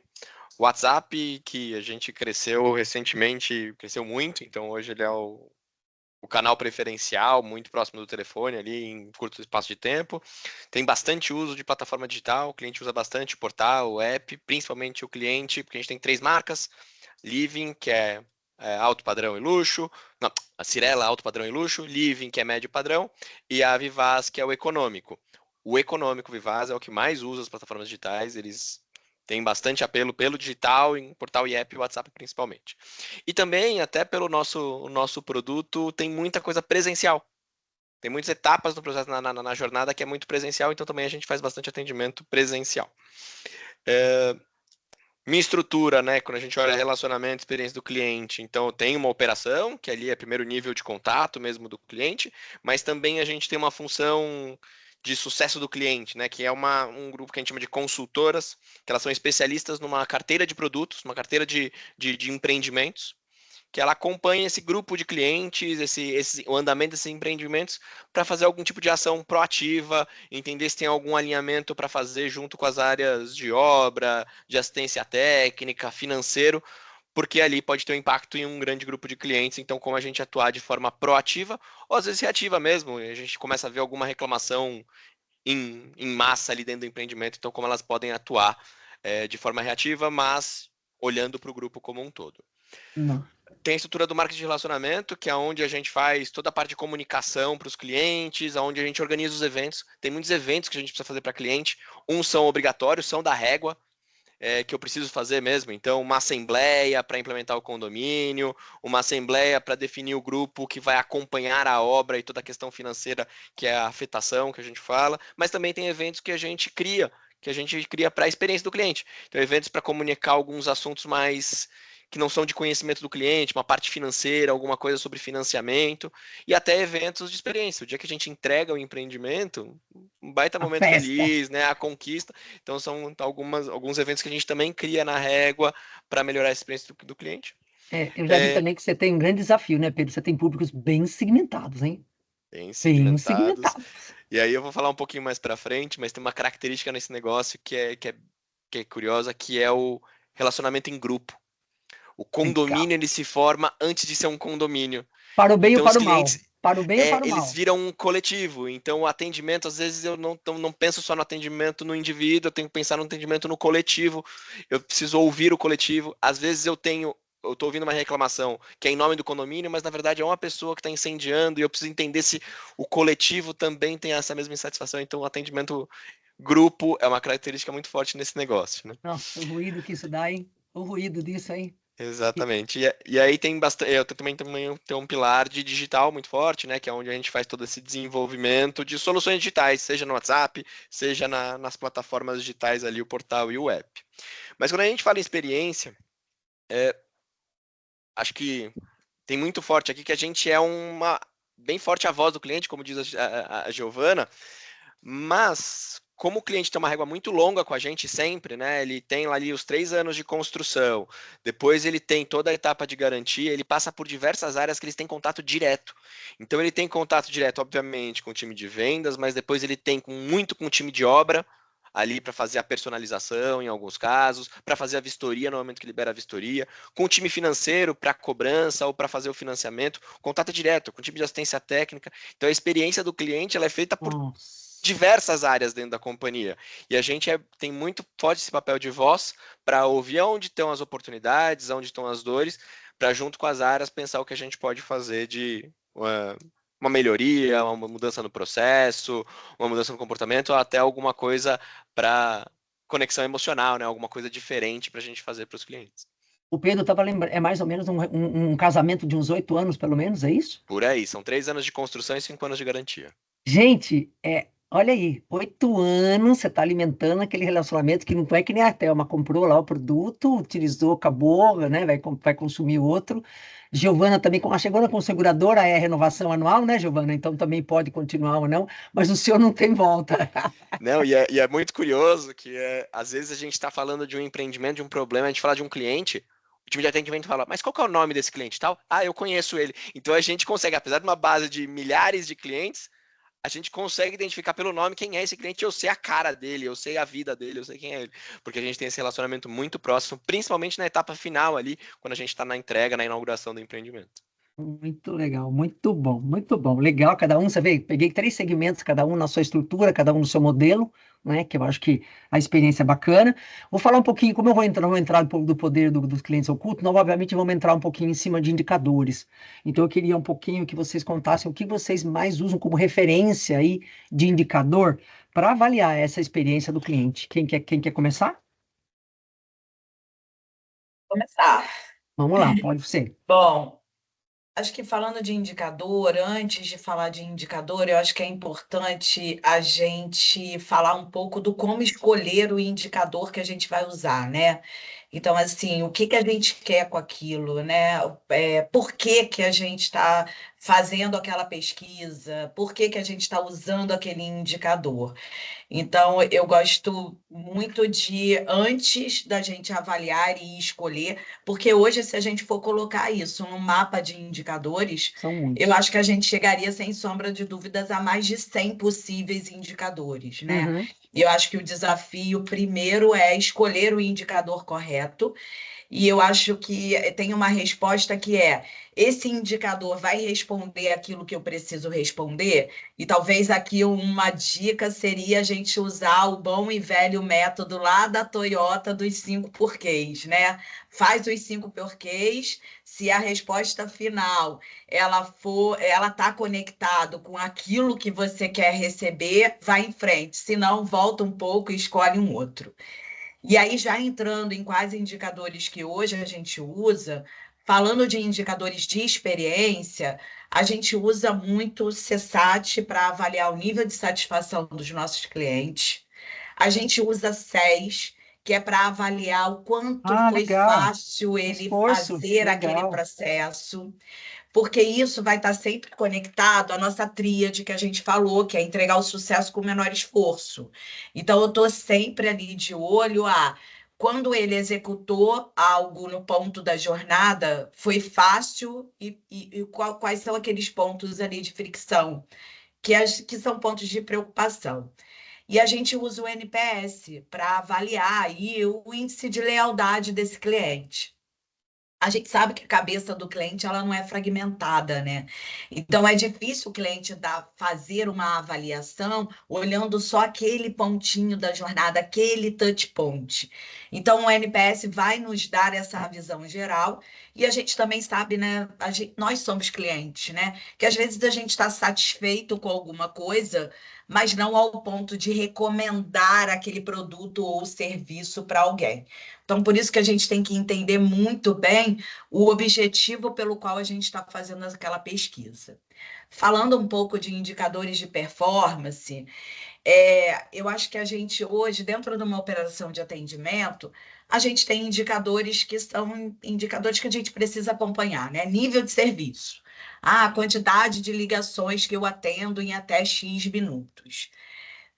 WhatsApp, que a gente cresceu recentemente, cresceu muito, então hoje ele é o canal preferencial, muito próximo do telefone ali, em curto espaço de tempo. Tem bastante uso de plataforma digital, o cliente usa bastante o portal, o app, principalmente o cliente, porque a gente tem 3 marcas, Living, que é alto padrão e luxo, não, a Cirela, alto padrão e luxo, Living, que é médio padrão, e a Vivaz, que é o econômico. O econômico Vivaz é o que mais usa as plataformas digitais, eles têm bastante apelo pelo digital, em portal e app e WhatsApp principalmente. E também, até pelo nosso produto, tem muita coisa presencial. Tem muitas etapas no processo, na jornada, que é muito presencial, então também a gente faz bastante atendimento presencial. Minha estrutura, né, quando a gente olha relacionamento, experiência do cliente, então tem uma operação, que ali é primeiro nível de contato mesmo do cliente, mas também a gente tem uma função de sucesso do cliente, né? Que é um grupo que a gente chama de consultoras, que elas são especialistas numa carteira de produtos, uma carteira de empreendimentos, que ela acompanha esse grupo de clientes, o andamento desses empreendimentos, para fazer algum tipo de ação proativa, entender se tem algum alinhamento para fazer junto com as áreas de obra, de assistência técnica, financeiro, porque ali pode ter um impacto em um grande grupo de clientes. Então, como a gente atuar de forma proativa, ou às vezes reativa mesmo, a gente começa a ver alguma reclamação em massa ali dentro do empreendimento, então como elas podem atuar de forma reativa, mas olhando para o grupo como um todo. Não. Tem a estrutura do marketing de relacionamento, que é onde a gente faz toda a parte de comunicação para os clientes, onde a gente organiza os eventos. Tem muitos eventos que a gente precisa fazer para cliente. Uns são obrigatórios, são da régua, que eu preciso fazer mesmo. Então, uma assembleia para implementar o condomínio, uma assembleia para definir o grupo que vai acompanhar a obra e toda a questão financeira, que é a afetação que a gente fala. Mas também tem eventos que a gente cria para a experiência do cliente. Então, eventos para comunicar alguns assuntos mais que não são de conhecimento do cliente, uma parte financeira, alguma coisa sobre financiamento, e até eventos de experiência. O dia que a gente entrega o empreendimento, um baita momento feliz, né? A conquista. Então, são alguns eventos que a gente também cria na régua para melhorar a experiência do cliente. Eu já vi também que você tem um grande desafio, né, Pedro? Você tem públicos bem segmentados, hein? Bem segmentados. E aí eu vou falar um pouquinho mais para frente, mas tem uma característica nesse negócio que é curiosa, que é o relacionamento em grupo. O condomínio, ele se forma antes de ser um condomínio. Para o bem então, ou para o mal? Para o bem ou para o mal? Eles viram um coletivo. Então, o atendimento, às vezes, eu não penso só no atendimento no indivíduo, eu tenho que pensar no atendimento no coletivo. Eu preciso ouvir o coletivo. Às vezes, eu estou ouvindo uma reclamação que é em nome do condomínio, mas, na verdade, é uma pessoa que está incendiando e eu preciso entender se o coletivo também tem essa mesma insatisfação. Então, o atendimento grupo é uma característica muito forte nesse negócio, né? Nossa, o ruído que isso dá, hein? O ruído disso, hein? Exatamente. E aí tem bastante. Eu também tenho um pilar de digital muito forte, né? Que é onde a gente faz todo esse desenvolvimento de soluções digitais, seja no WhatsApp, seja nas plataformas digitais ali, o portal e o app. Mas quando a gente fala em experiência, acho que tem muito forte aqui que a gente é bem forte a voz do cliente, como diz a Giovana, mas como o cliente tem uma régua muito longa com a gente sempre, né? Ele tem ali os 3 anos de construção, depois ele tem toda a etapa de garantia, ele passa por diversas áreas que eles têm contato direto. Então ele tem contato direto, obviamente, com o time de vendas, mas depois ele tem muito com o time de obra, ali para fazer a personalização em alguns casos, para fazer a vistoria no momento que libera a vistoria, com o time financeiro para cobrança ou para fazer o financiamento, contato direto, com o time de assistência técnica. Então a experiência do cliente ela é feita por diversas áreas dentro da companhia. E a gente tem muito forte esse papel de voz para ouvir onde estão as oportunidades, onde estão as dores, para junto com as áreas pensar o que a gente pode fazer de uma melhoria, uma mudança no processo, uma mudança no comportamento, ou até alguma coisa para conexão emocional, né? Alguma coisa diferente para a gente fazer para os clientes. O Pedro estava lembrando, é mais ou menos um casamento de uns 8 anos, pelo menos, é isso? Por aí, são 3 anos de construção e 5 anos de garantia. Gente, olha aí, 8 anos você está alimentando aquele relacionamento que não é que nem a Thelma comprou lá o produto, utilizou, acabou, né? Vai consumir outro. Giovana também, chegou com seguradora, é renovação anual, né, Giovana? Então também pode continuar ou não, mas o senhor não tem volta. Não, e é muito curioso que às vezes a gente está falando de um empreendimento, de um problema, a gente fala de um cliente, o time de atendimento fala, mas qual que é o nome desse cliente tal? Ah, eu conheço ele. Então a gente consegue, apesar de uma base de milhares de clientes, a gente consegue identificar pelo nome quem é esse cliente, eu sei a cara dele, eu sei a vida dele, eu sei quem é ele. Porque a gente tem esse relacionamento muito próximo, principalmente na etapa final ali, quando a gente está na entrega, na inauguração do empreendimento. Muito legal, muito bom, muito bom. Legal, cada um, você vê, peguei 3 segmentos, cada um na sua estrutura, cada um no seu modelo, né? Que eu acho que a experiência é bacana. Vou falar um pouquinho, como eu vou entrar um pouco do poder dos clientes ocultos, nós, obviamente, vamos entrar um pouquinho em cima de indicadores. Então, eu queria um pouquinho que vocês contassem o que vocês mais usam como referência aí de indicador para avaliar essa experiência do cliente. Quem quer começar? Começar. Vamos lá, pode ser. Bom, acho que falando de indicador, antes de falar de indicador, eu acho que é importante a gente falar um pouco do como escolher o indicador que a gente vai usar, né? Então, assim, o que que a gente quer com aquilo, né? Por que que a gente está fazendo aquela pesquisa? Por que que a gente está usando aquele indicador? Então, eu gosto muito de, antes da gente avaliar e escolher, porque hoje, se a gente for colocar isso num mapa de indicadores, São eu muitos. acho que a gente chegaria, sem sombra de dúvidas, a mais de 100 possíveis indicadores, né? Uhum. E eu acho que o desafio primeiro é escolher o indicador correto, e eu acho que tem uma resposta que é: esse indicador vai responder aquilo que eu preciso responder? E talvez aqui uma dica seria a gente usar o bom e velho método lá da Toyota dos 5 porquês, né? Faz os 5 porquês, se a resposta final ela está conectado com aquilo que você quer receber, vai em frente. Se não, volta um pouco e escolhe um outro. E aí, já entrando em quais indicadores que hoje a gente usa, falando de indicadores de experiência, a gente usa muito o CSAT para avaliar o nível de satisfação dos nossos clientes. A gente usa SES, que é para avaliar o quanto Ah, foi legal. fácil ele Esforço, fazer aquele legal. processo, porque isso vai estar sempre conectado à nossa tríade que a gente falou, que é entregar o sucesso com o menor esforço. Então, eu estou sempre ali de olho quando ele executou algo no ponto da jornada, foi fácil e quais são aqueles pontos ali de fricção, que são pontos de preocupação. E a gente usa o NPS para avaliar aí o índice de lealdade desse cliente. A gente sabe que a cabeça do cliente ela não é fragmentada, né? Então é difícil o cliente fazer uma avaliação olhando só aquele pontinho da jornada, aquele touch point. Então o NPS vai nos dar essa visão geral e a gente também sabe, né? Nós somos clientes, né? Que às vezes a gente está satisfeito com alguma coisa, mas não ao ponto de recomendar aquele produto ou serviço para alguém. Então, por isso que a gente tem que entender muito bem o objetivo pelo qual a gente está fazendo aquela pesquisa. Falando um pouco de indicadores de performance, eu acho que a gente hoje, dentro de uma operação de atendimento, a gente tem indicadores que são indicadores que a gente precisa acompanhar, né? Nível de serviço. A quantidade de ligações que eu atendo em até X minutos.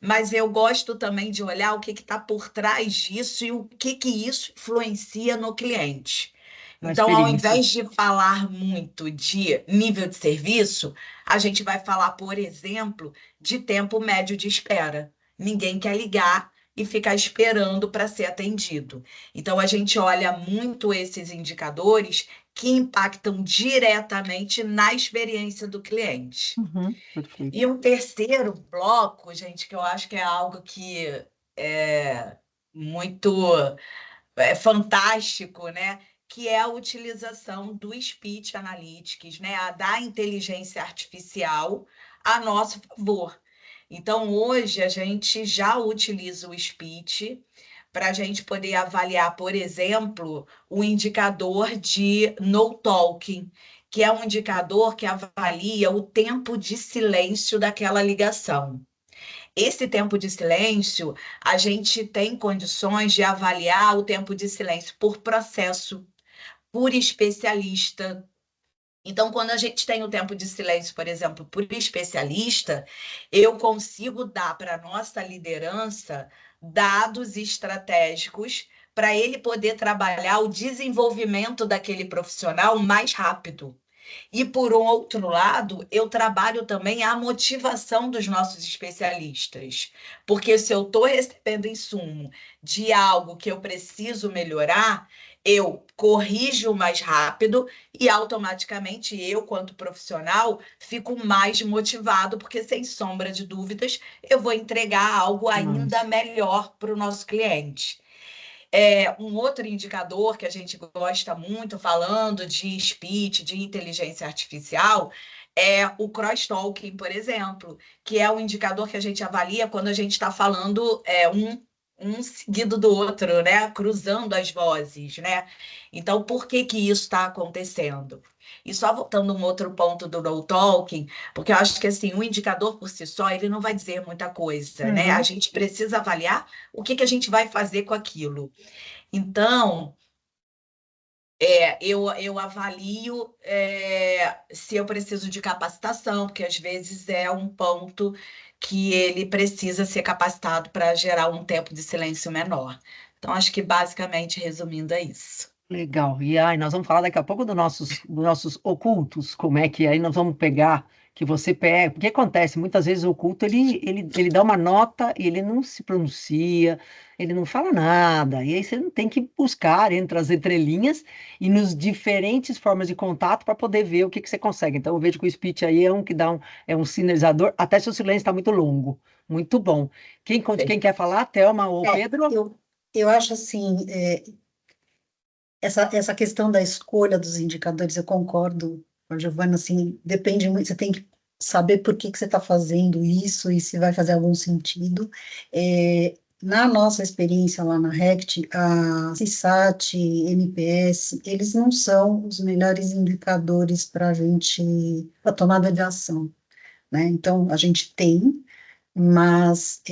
Mas eu gosto também de olhar o que está por trás disso e o que isso influencia no cliente. Na Então, ao experiência. invés de falar muito de nível de serviço, a gente vai falar, por exemplo, de tempo médio de espera. Ninguém quer ligar e ficar esperando para ser atendido. Então, a gente olha muito esses indicadores que impactam diretamente na experiência do cliente. Uhum, perfeito. E um terceiro bloco, gente, que eu acho que é algo que é muito fantástico, né? Que é a utilização do Speech Analytics, né? Da inteligência artificial a nosso favor. Então, hoje, a gente já utiliza o Speech para a gente poder avaliar, por exemplo, o indicador de no talking, que é um indicador que avalia o tempo de silêncio daquela ligação. Esse tempo de silêncio, a gente tem condições de avaliar o tempo de silêncio por processo, por especialista. Então, quando a gente tem o tempo de silêncio, por exemplo, por especialista, eu consigo dar para a nossa liderança dados estratégicos para ele poder trabalhar o desenvolvimento daquele profissional mais rápido. E, por um outro lado, eu trabalho também a motivação dos nossos especialistas. Porque se eu estou recebendo insumo de algo que eu preciso melhorar, eu corrijo mais rápido e automaticamente eu, quanto profissional, fico mais motivado, porque, sem sombra de dúvidas, eu vou entregar algo ainda Nossa. melhor para o nosso cliente. Um outro indicador que a gente gosta muito, falando de speech, de inteligência artificial, é o crosstalking, por exemplo, que é um indicador que a gente avalia quando a gente está falando um seguido do outro, né? Cruzando as vozes, né? Então, por que que isso está acontecendo? E só voltando a um outro ponto do no talking, porque eu acho que assim, o indicador por si só, ele não vai dizer muita coisa, né? A Uhum. gente precisa avaliar o que que a gente vai fazer com aquilo. Então, Eu avalio se eu preciso de capacitação, porque às vezes é um ponto que ele precisa ser capacitado para gerar um tempo de silêncio menor. Então, acho que basicamente, resumindo, é isso. Legal. E aí, nós vamos falar daqui a pouco dos nossos ocultos, como é que aí nós vamos pegar, que você pega. O que acontece? Muitas vezes o oculto ele dá uma nota e ele não se pronuncia, ele não fala nada. E aí você tem que buscar entre as entrelinhas e nos diferentes formas de contato para poder ver o que que você consegue. Então, eu vejo que o speech aí é um que dá é um sinalizador, até se o silêncio está muito longo. Muito bom. Quem quer falar? Thelma ou Pedro? Eu acho assim, essa questão da escolha dos indicadores, eu concordo com a Giovana, assim, depende muito, você tem que saber por que você está fazendo isso e se vai fazer algum sentido. Na nossa experiência lá na RECT, a CSAT, NPS, eles não são os melhores indicadores para a gente, para tomada de ação, né? Então, a gente tem, mas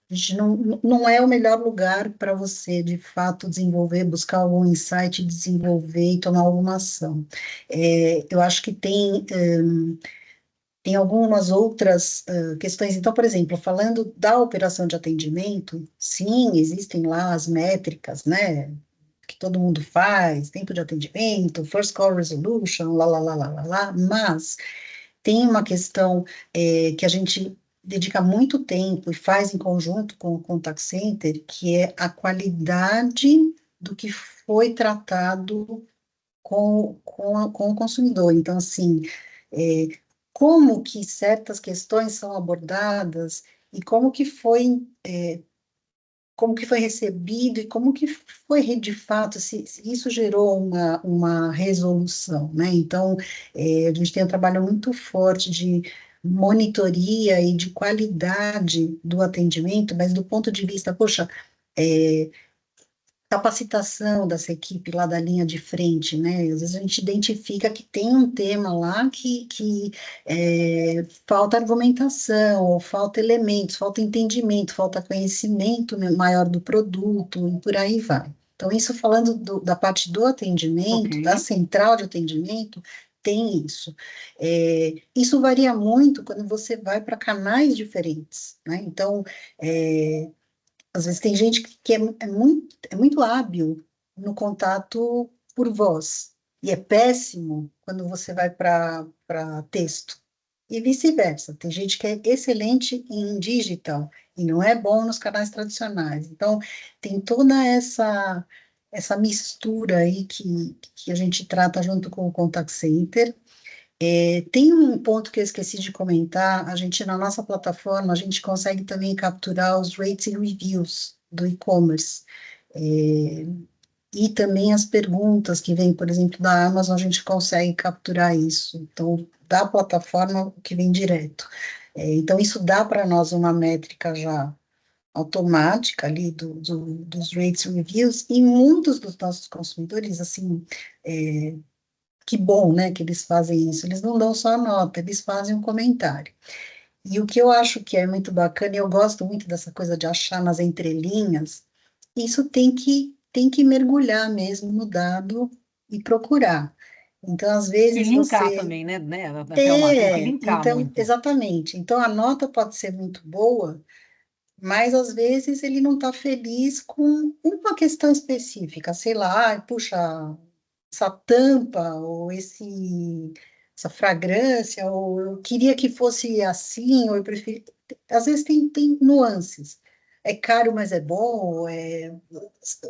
a gente não é o melhor lugar para você, de fato, desenvolver, buscar algum insight, desenvolver e tomar alguma ação. Eu acho que tem algumas outras questões. Então, por exemplo, falando da operação de atendimento, sim, existem lá as métricas, né, que todo mundo faz, tempo de atendimento, first call resolution, lá, lá, lá, lá, lá, lá, mas tem uma questão que a gente dedica muito tempo e faz em conjunto com o contact center, que é a qualidade do que foi tratado com o consumidor. Então, assim, é, como que certas questões são abordadas e como que foi recebido e como que foi, de fato, se isso gerou uma resolução, né? Então, a gente tem um trabalho muito forte de monitoria e de qualidade do atendimento, mas do ponto de vista, poxa, é, capacitação dessa equipe lá da linha de frente, né? Às vezes a gente identifica que tem um tema lá que falta argumentação, ou falta elementos, falta entendimento, falta conhecimento maior do produto e por aí vai. Então, isso falando da parte do atendimento, da Ok. central de atendimento, tem isso. Isso varia muito quando você vai para canais diferentes, né? Então, às vezes tem gente que é muito hábil no contato por voz, e é péssimo quando você vai para texto. E vice-versa. Tem gente que é excelente em digital e não é bom nos canais tradicionais. Então, tem toda essa mistura aí que a gente trata junto com o contact center. Tem um ponto que eu esqueci de comentar, a gente, na nossa plataforma, a gente consegue também capturar os rates e reviews do e-commerce, é, e também as perguntas que vêm, por exemplo, da Amazon, a gente consegue capturar isso, então, da plataforma, o que vem direto. Então, isso dá para nós uma métrica já automática ali dos rates e reviews, e muitos dos nossos consumidores, assim, que bom, né, que eles fazem isso. Eles não dão só a nota, eles fazem um comentário. E o que eu acho que é muito bacana, e eu gosto muito dessa coisa de achar nas entrelinhas, isso tem que mergulhar mesmo no dado e procurar. Então, às E vezes linkar você também, né, Thelma? Tem que linkar então, muito. exatamente. Então, a nota pode ser muito boa, mas às vezes ele não está feliz com uma questão específica, sei lá, ai, puxa, essa tampa, ou essa fragrância, ou eu queria que fosse assim, ou eu prefiro. Às vezes tem nuances. É caro, mas é bom,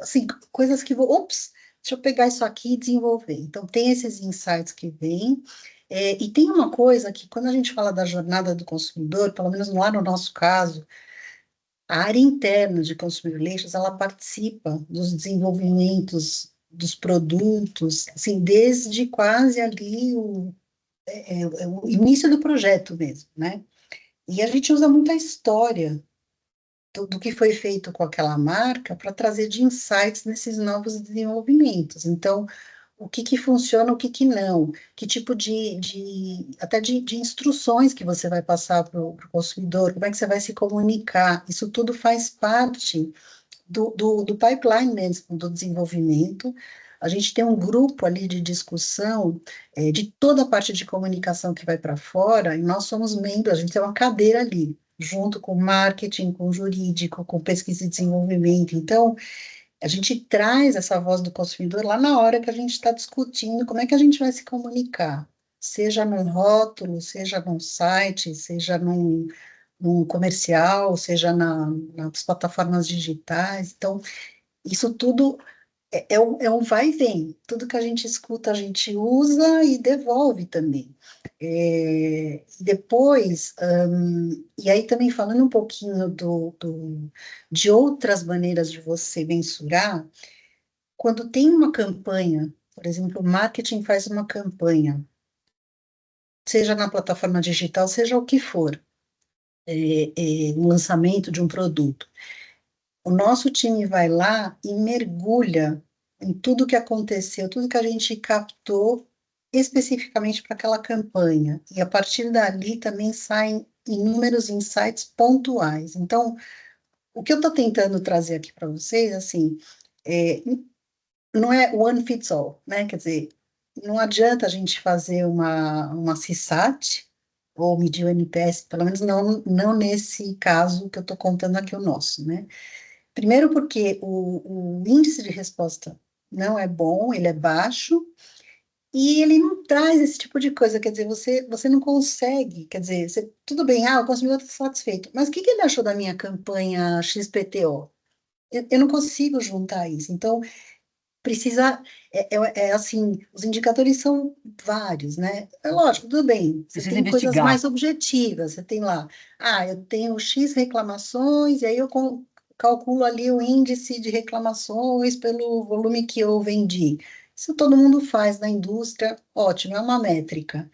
assim, coisas que vou, ops, deixa eu pegar isso aqui e desenvolver. Então, tem esses insights que vêm. E tem uma coisa que, quando a gente fala da jornada do consumidor, pelo menos lá no nosso caso, a área interna de Consumer Relations, ela participa dos desenvolvimentos dos produtos, assim, desde quase ali o início do projeto mesmo, né? E a gente usa muita história do que foi feito com aquela marca para trazer de insights nesses novos desenvolvimentos. Então, o que funciona, o que não, que tipo até de instruções que você vai passar para o consumidor, como é que você vai se comunicar, isso tudo faz parte do pipeline mesmo, do desenvolvimento, a gente tem um grupo ali de discussão de toda a parte de comunicação que vai para fora, e nós somos membros, a gente tem uma cadeira ali, junto com marketing, com jurídico, com pesquisa e desenvolvimento. Então, a gente traz essa voz do consumidor lá na hora que a gente está discutindo como é que a gente vai se comunicar, seja num rótulo, seja num site, seja num comercial, seja nas plataformas digitais. Então, isso tudo é um vai e vem. Tudo que a gente escuta, a gente usa e devolve também. Depois, e aí também falando um pouquinho de outras maneiras de você mensurar, quando tem uma campanha, por exemplo, o marketing faz uma campanha, seja na plataforma digital, seja o que for, no lançamento de um produto. O nosso time vai lá e mergulha em tudo que aconteceu, tudo que a gente captou especificamente para aquela campanha. E a partir dali também saem inúmeros insights pontuais. Então, o que eu estou tentando trazer aqui para vocês, assim, não é one fits all, né? Quer dizer, não adianta a gente fazer uma CSAT ou medir o NPS, pelo menos não nesse caso que eu estou contando aqui o nosso, né? Primeiro porque o índice de resposta não é bom, ele é baixo, e ele não traz esse tipo de coisa, quer dizer, você não consegue, quer dizer, tudo bem, o consumidor está satisfeito, mas o que ele achou da minha campanha XPTO? Eu não consigo juntar isso, então precisa, assim, os indicadores são vários, né? É lógico, tudo bem, você Precisa tem coisas investigar. mais objetivas, você tem lá, eu tenho X reclamações, e aí eu calculo ali o índice de reclamações pelo volume que eu vendi. Isso todo mundo faz na indústria, ótimo, é uma métrica.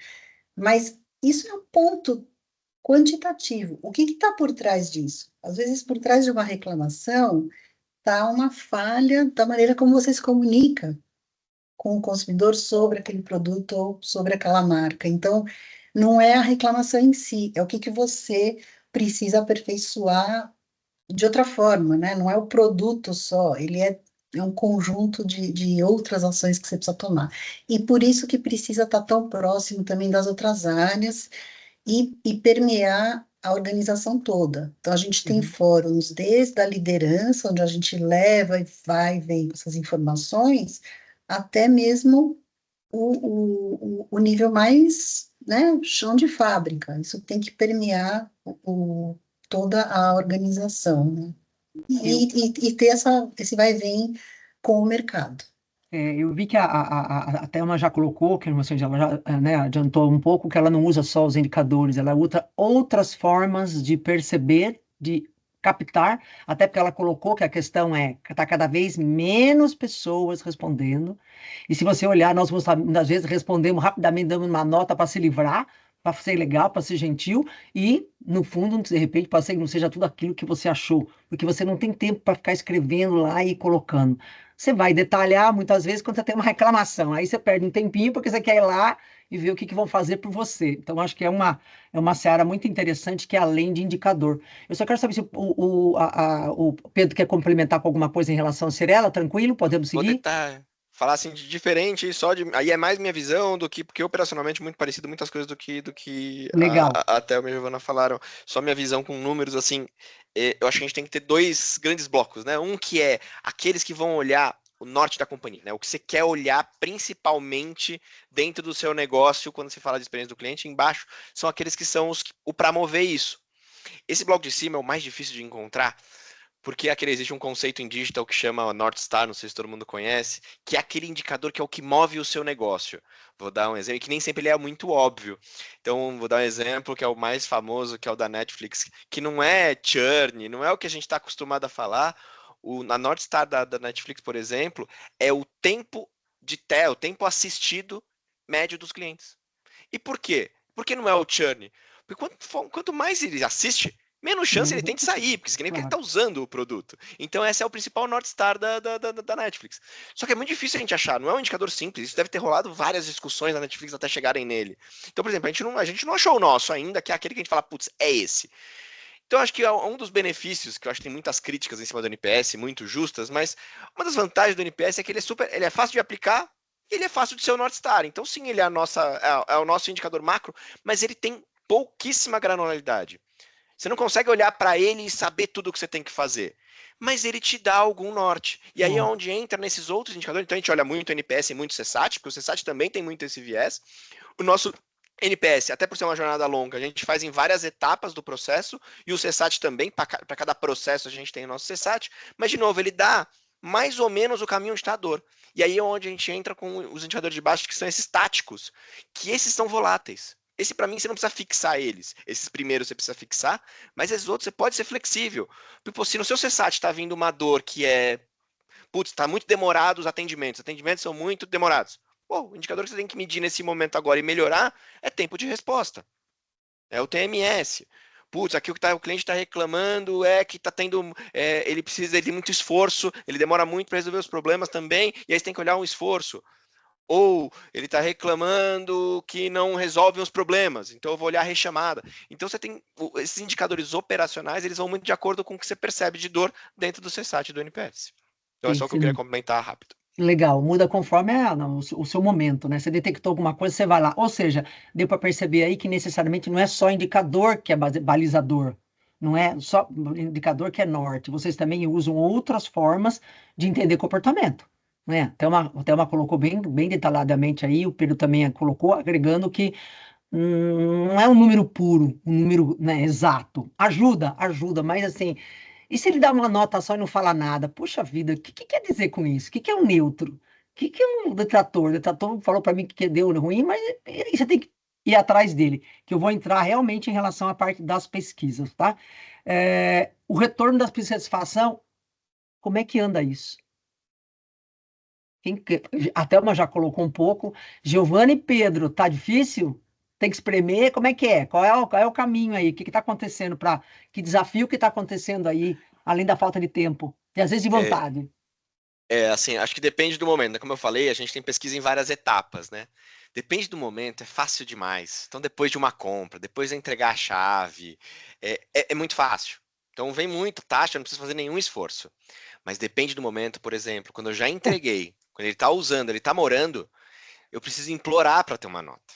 Mas isso é um ponto quantitativo. O que está por trás disso? Às vezes, por trás de uma reclamação, está uma falha da maneira como você se comunica com o consumidor sobre aquele produto ou sobre aquela marca. Então, não é a reclamação em si, é o que você precisa aperfeiçoar de outra forma, né? Não é o produto só, ele é um conjunto de outras ações que você precisa tomar. E por isso que precisa estar tão próximo também das outras áreas e permear a organização toda. Então, a gente tem fóruns desde a liderança, onde a gente leva e vai e vem com essas informações, até mesmo o nível mais, né, chão de fábrica. Isso tem que permear toda a organização, né? E ter esse vai e vem com o mercado. Eu vi que a Thelma já colocou, que você já, né, adiantou um pouco, que ela não usa só os indicadores, ela usa outras formas de perceber, de captar, até porque ela colocou que a questão está cada vez menos pessoas respondendo, e se você olhar, nós às vezes respondemos rapidamente, dando uma nota para se livrar, para ser legal, para ser gentil, e no fundo, de repente, pode ser que não seja tudo aquilo que você achou, porque você não tem tempo para ficar escrevendo lá e colocando. Você vai detalhar muitas vezes quando você tem uma reclamação. Aí você perde um tempinho porque você quer ir lá e ver o que vão fazer por você. Então, acho que é uma seara muito interessante que é além de indicador. Eu só quero saber se o Pedro quer complementar com alguma coisa em relação a Cirela. Tranquilo? Podemos Vou seguir? tentar falar assim de diferente, aí é mais minha visão do que, porque operacionalmente muito parecido muitas coisas do que Legal. a Thelma e a Giovana falaram. Só minha visão com números, assim, eu acho que a gente tem que ter dois grandes blocos, né? Um que é aqueles que vão olhar o norte da companhia, né? O que você quer olhar principalmente dentro do seu negócio quando você fala de experiência do cliente. Embaixo são aqueles que são o para mover isso. Esse bloco de cima é o mais difícil de encontrar, porque existe um conceito em digital que chama North Star, não sei se todo mundo conhece, que é aquele indicador que é o que move o seu negócio. Vou dar um exemplo, que nem sempre ele é muito óbvio. Então, vou dar um exemplo que é o mais famoso, que é o da Netflix, que não é churn, não é o que a gente está acostumado a falar. A North Star da Netflix, por exemplo, é o tempo o tempo assistido médio dos clientes. E por quê? Porque não é o churn. Porque quanto mais ele assiste, menos chance ele tem de sair, porque significa que ele está usando o produto. Então, esse é o principal North Star da Netflix. Só que é muito difícil a gente achar, não é um indicador simples, isso deve ter rolado várias discussões na Netflix até chegarem nele. Então, por exemplo, a gente não achou o nosso ainda, que é aquele que a gente fala, putz, é esse. Então, acho que um dos benefícios, que eu acho que tem muitas críticas em cima do NPS, muito justas, mas uma das vantagens do NPS é que ele é fácil de aplicar e ele é fácil de ser o North Star. Então, sim, ele é, é o nosso indicador macro, mas ele tem pouquíssima granularidade. Você não consegue olhar para ele e saber tudo o que você tem que fazer, mas ele te dá algum norte. E aí é onde entra nesses outros indicadores. Então, a gente olha muito o NPS e muito o CSAT, porque o CSAT também tem muito esse viés. O nosso NPS, até por ser uma jornada longa, a gente faz em várias etapas do processo, e o CSAT também, para cada processo a gente tem o nosso CSAT, mas, de novo, ele dá mais ou menos o caminho onde está a dor. E aí é onde a gente entra com os indicadores de baixo, que são esses táticos, que esses são voláteis. Esse, para mim, você não precisa fixar eles. Esses primeiros você precisa fixar, mas esses outros você pode ser flexível. Porque se no seu CSAT está vindo uma dor que é, putz, está muito demorado os atendimentos são muito demorados. Pô, o indicador que você tem que medir nesse momento agora e melhorar é tempo de resposta. É o TMS. Putz, aqui o cliente está reclamando é que está tendo, ele precisa de muito esforço, ele demora muito para resolver os problemas também, e aí você tem que olhar um esforço. Ou ele está reclamando que não resolve os problemas, então eu vou olhar a rechamada. Então você tem esses indicadores operacionais, eles vão muito de acordo com o que você percebe de dor dentro do CSAT e do NPS. Então é só o que eu queria comentar rápido. Legal, muda conforme o seu momento, né? Você detectou alguma coisa, você vai lá. Ou seja, deu para perceber aí que necessariamente não é só indicador que é balizador, não é só indicador que é norte. Vocês também usam outras formas de entender comportamento, né? A Thelma colocou bem detalhadamente aí, o Pedro também colocou, agregando que não é um número puro, um número, né, exato. Ajuda, mas assim, e se ele dá uma nota só e não fala nada? Puxa vida, o que quer dizer com isso? O que é um neutro? O que é um detrator? O detrator falou para mim que deu ruim, mas você tem que ir atrás dele, que eu vou entrar realmente em relação à parte das pesquisas, tá? O retorno das pesquisas de satisfação, como é que anda isso? A Thelma já colocou um pouco. Giovanni e Pedro, tá difícil? Tem que espremer? Como é que é? Qual é o caminho aí? O que está acontecendo para. Que desafio que está acontecendo aí, além da falta de tempo? E às vezes de vontade. Assim, acho que depende do momento, né? Como eu falei, a gente tem pesquisa em várias etapas, né? Depende do momento, é fácil demais. Então, depois de uma compra, depois de entregar a chave, é muito fácil. Então, vem muito taxa, não precisa fazer nenhum esforço. Mas depende do momento, por exemplo, quando eu já entreguei, quando ele está usando, ele está morando, eu preciso implorar para ter uma nota.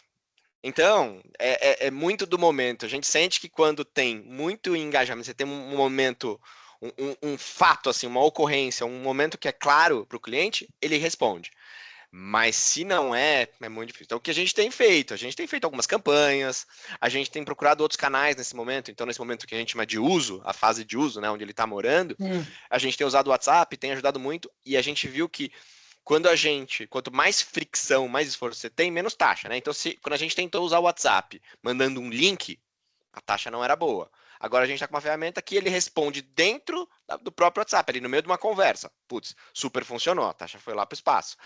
Então, é muito do momento. A gente sente que quando tem muito engajamento, você tem um momento, um fato, assim, uma ocorrência, um momento que é claro para o cliente, ele responde. Mas se não é muito difícil. Então, o que a gente tem feito? A gente tem feito algumas campanhas, a gente tem procurado outros canais nesse momento. Então, nesse momento que a gente chama de uso, a fase de uso, né, onde ele está morando, a gente tem usado o WhatsApp, tem ajudado muito, e a gente viu que quanto mais fricção, mais esforço você tem, menos taxa, né? Então, quando a gente tentou usar o WhatsApp mandando um link, a taxa não era boa. Agora a gente está com uma ferramenta que ele responde dentro do próprio WhatsApp, ali no meio de uma conversa. Putz, super funcionou, a taxa foi lá para o espaço.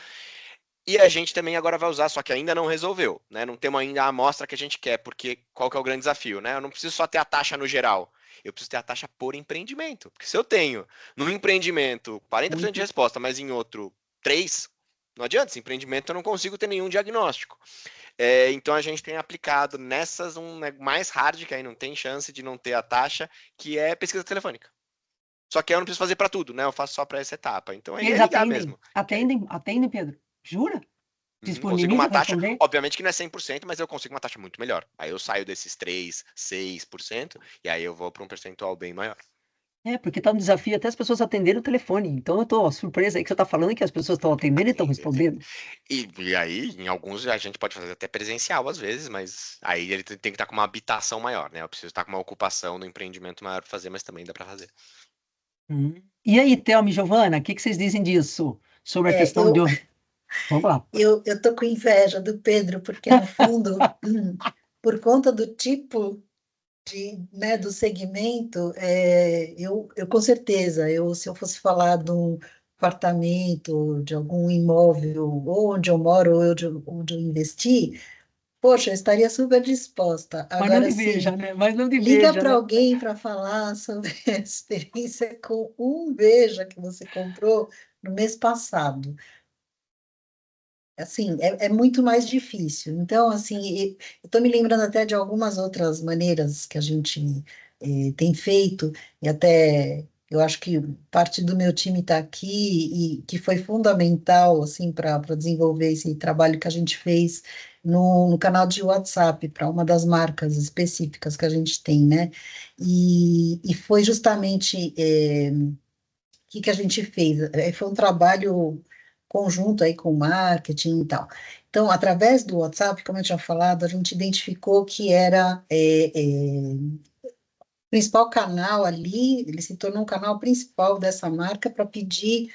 E a gente também agora vai usar, só que ainda não resolveu, né? Não temos ainda a amostra que a gente quer, porque qual que é o grande desafio, né? Eu não preciso só ter a taxa no geral, eu preciso ter a taxa por empreendimento. Porque se eu tenho num empreendimento 40% de resposta, mas em outro 3%, não adianta, esse empreendimento eu não consigo ter nenhum diagnóstico. Então a gente tem aplicado nessas mais hard, que aí não tem chance de não ter a taxa, que é pesquisa telefônica. Só que eu não preciso fazer para tudo, né? Eu faço só para essa etapa. Então aí Eles é ligar atendem, mesmo. atendem, Pedro? Jura? Consigo Disponibiliza uma para taxa, responder? obviamente que não é 100%, mas eu consigo uma taxa muito melhor. Aí eu saio desses 3, 6%, e aí eu vou para um percentual bem maior. Porque tá um desafio até as pessoas atenderem o telefone. Então eu tô surpresa aí que você tá falando que as pessoas estão atendendo e estão respondendo. E aí, em alguns, a gente pode fazer até presencial às vezes, mas aí ele tem que estar com uma habitação maior, né? Eu preciso estar com uma ocupação no empreendimento maior para fazer, mas também dá para fazer. E aí, Thelma e Giovana, o que vocês dizem disso? Sobre a É, questão de. Vamos lá. eu tô com inveja do Pedro, porque no fundo, por conta do tipo né, do segmento, eu com certeza, se eu fosse falar de um apartamento, de algum imóvel, ou onde eu moro, ou onde eu investi, poxa, eu estaria super disposta. Mas não Agora, de veja, sim, né? Mas não de liga veja, para né? alguém para falar sobre a experiência com um Veja que você comprou no mês passado. Assim, é muito mais difícil. Então, assim, eu estou me lembrando até de algumas outras maneiras que a gente tem feito, e até eu acho que parte do meu time está aqui e que foi fundamental assim para desenvolver esse trabalho que a gente fez no canal de WhatsApp para uma das marcas específicas que a gente tem, né? E foi justamente que a gente fez? Foi um trabalho conjunto aí com o marketing e tal. Então, através do WhatsApp, como eu tinha falado, a gente identificou que era o principal canal ali, ele se tornou um canal principal dessa marca para pedir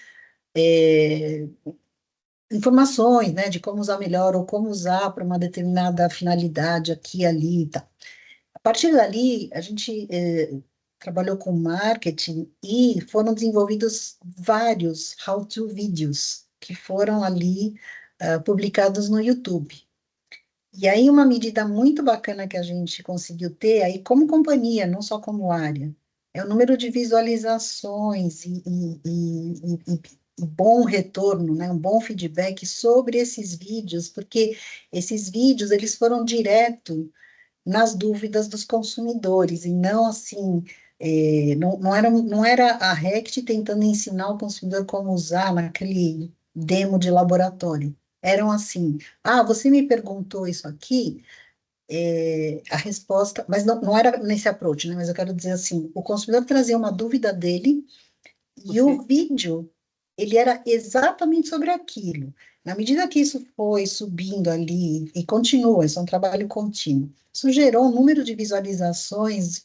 informações, né, de como usar melhor ou como usar para uma determinada finalidade aqui, ali e tal. A partir dali, a gente trabalhou com marketing e foram desenvolvidos vários how-to vídeos que foram ali publicados no YouTube. E aí, uma medida muito bacana que a gente conseguiu ter, aí como companhia, não só como área, é o número de visualizações e bom retorno, né, um bom feedback sobre esses vídeos, porque esses vídeos, eles foram direto nas dúvidas dos consumidores, e não assim, não era a Rect tentando ensinar o consumidor como usar naquele demo de laboratório. Eram assim, você me perguntou isso aqui, a resposta, mas não era nesse approach, né? Mas eu quero dizer assim, o consumidor trazia uma dúvida dele, e o vídeo, ele era exatamente sobre aquilo. Na medida que isso foi subindo ali, e continua, isso é um trabalho contínuo, isso gerou um número de visualizações,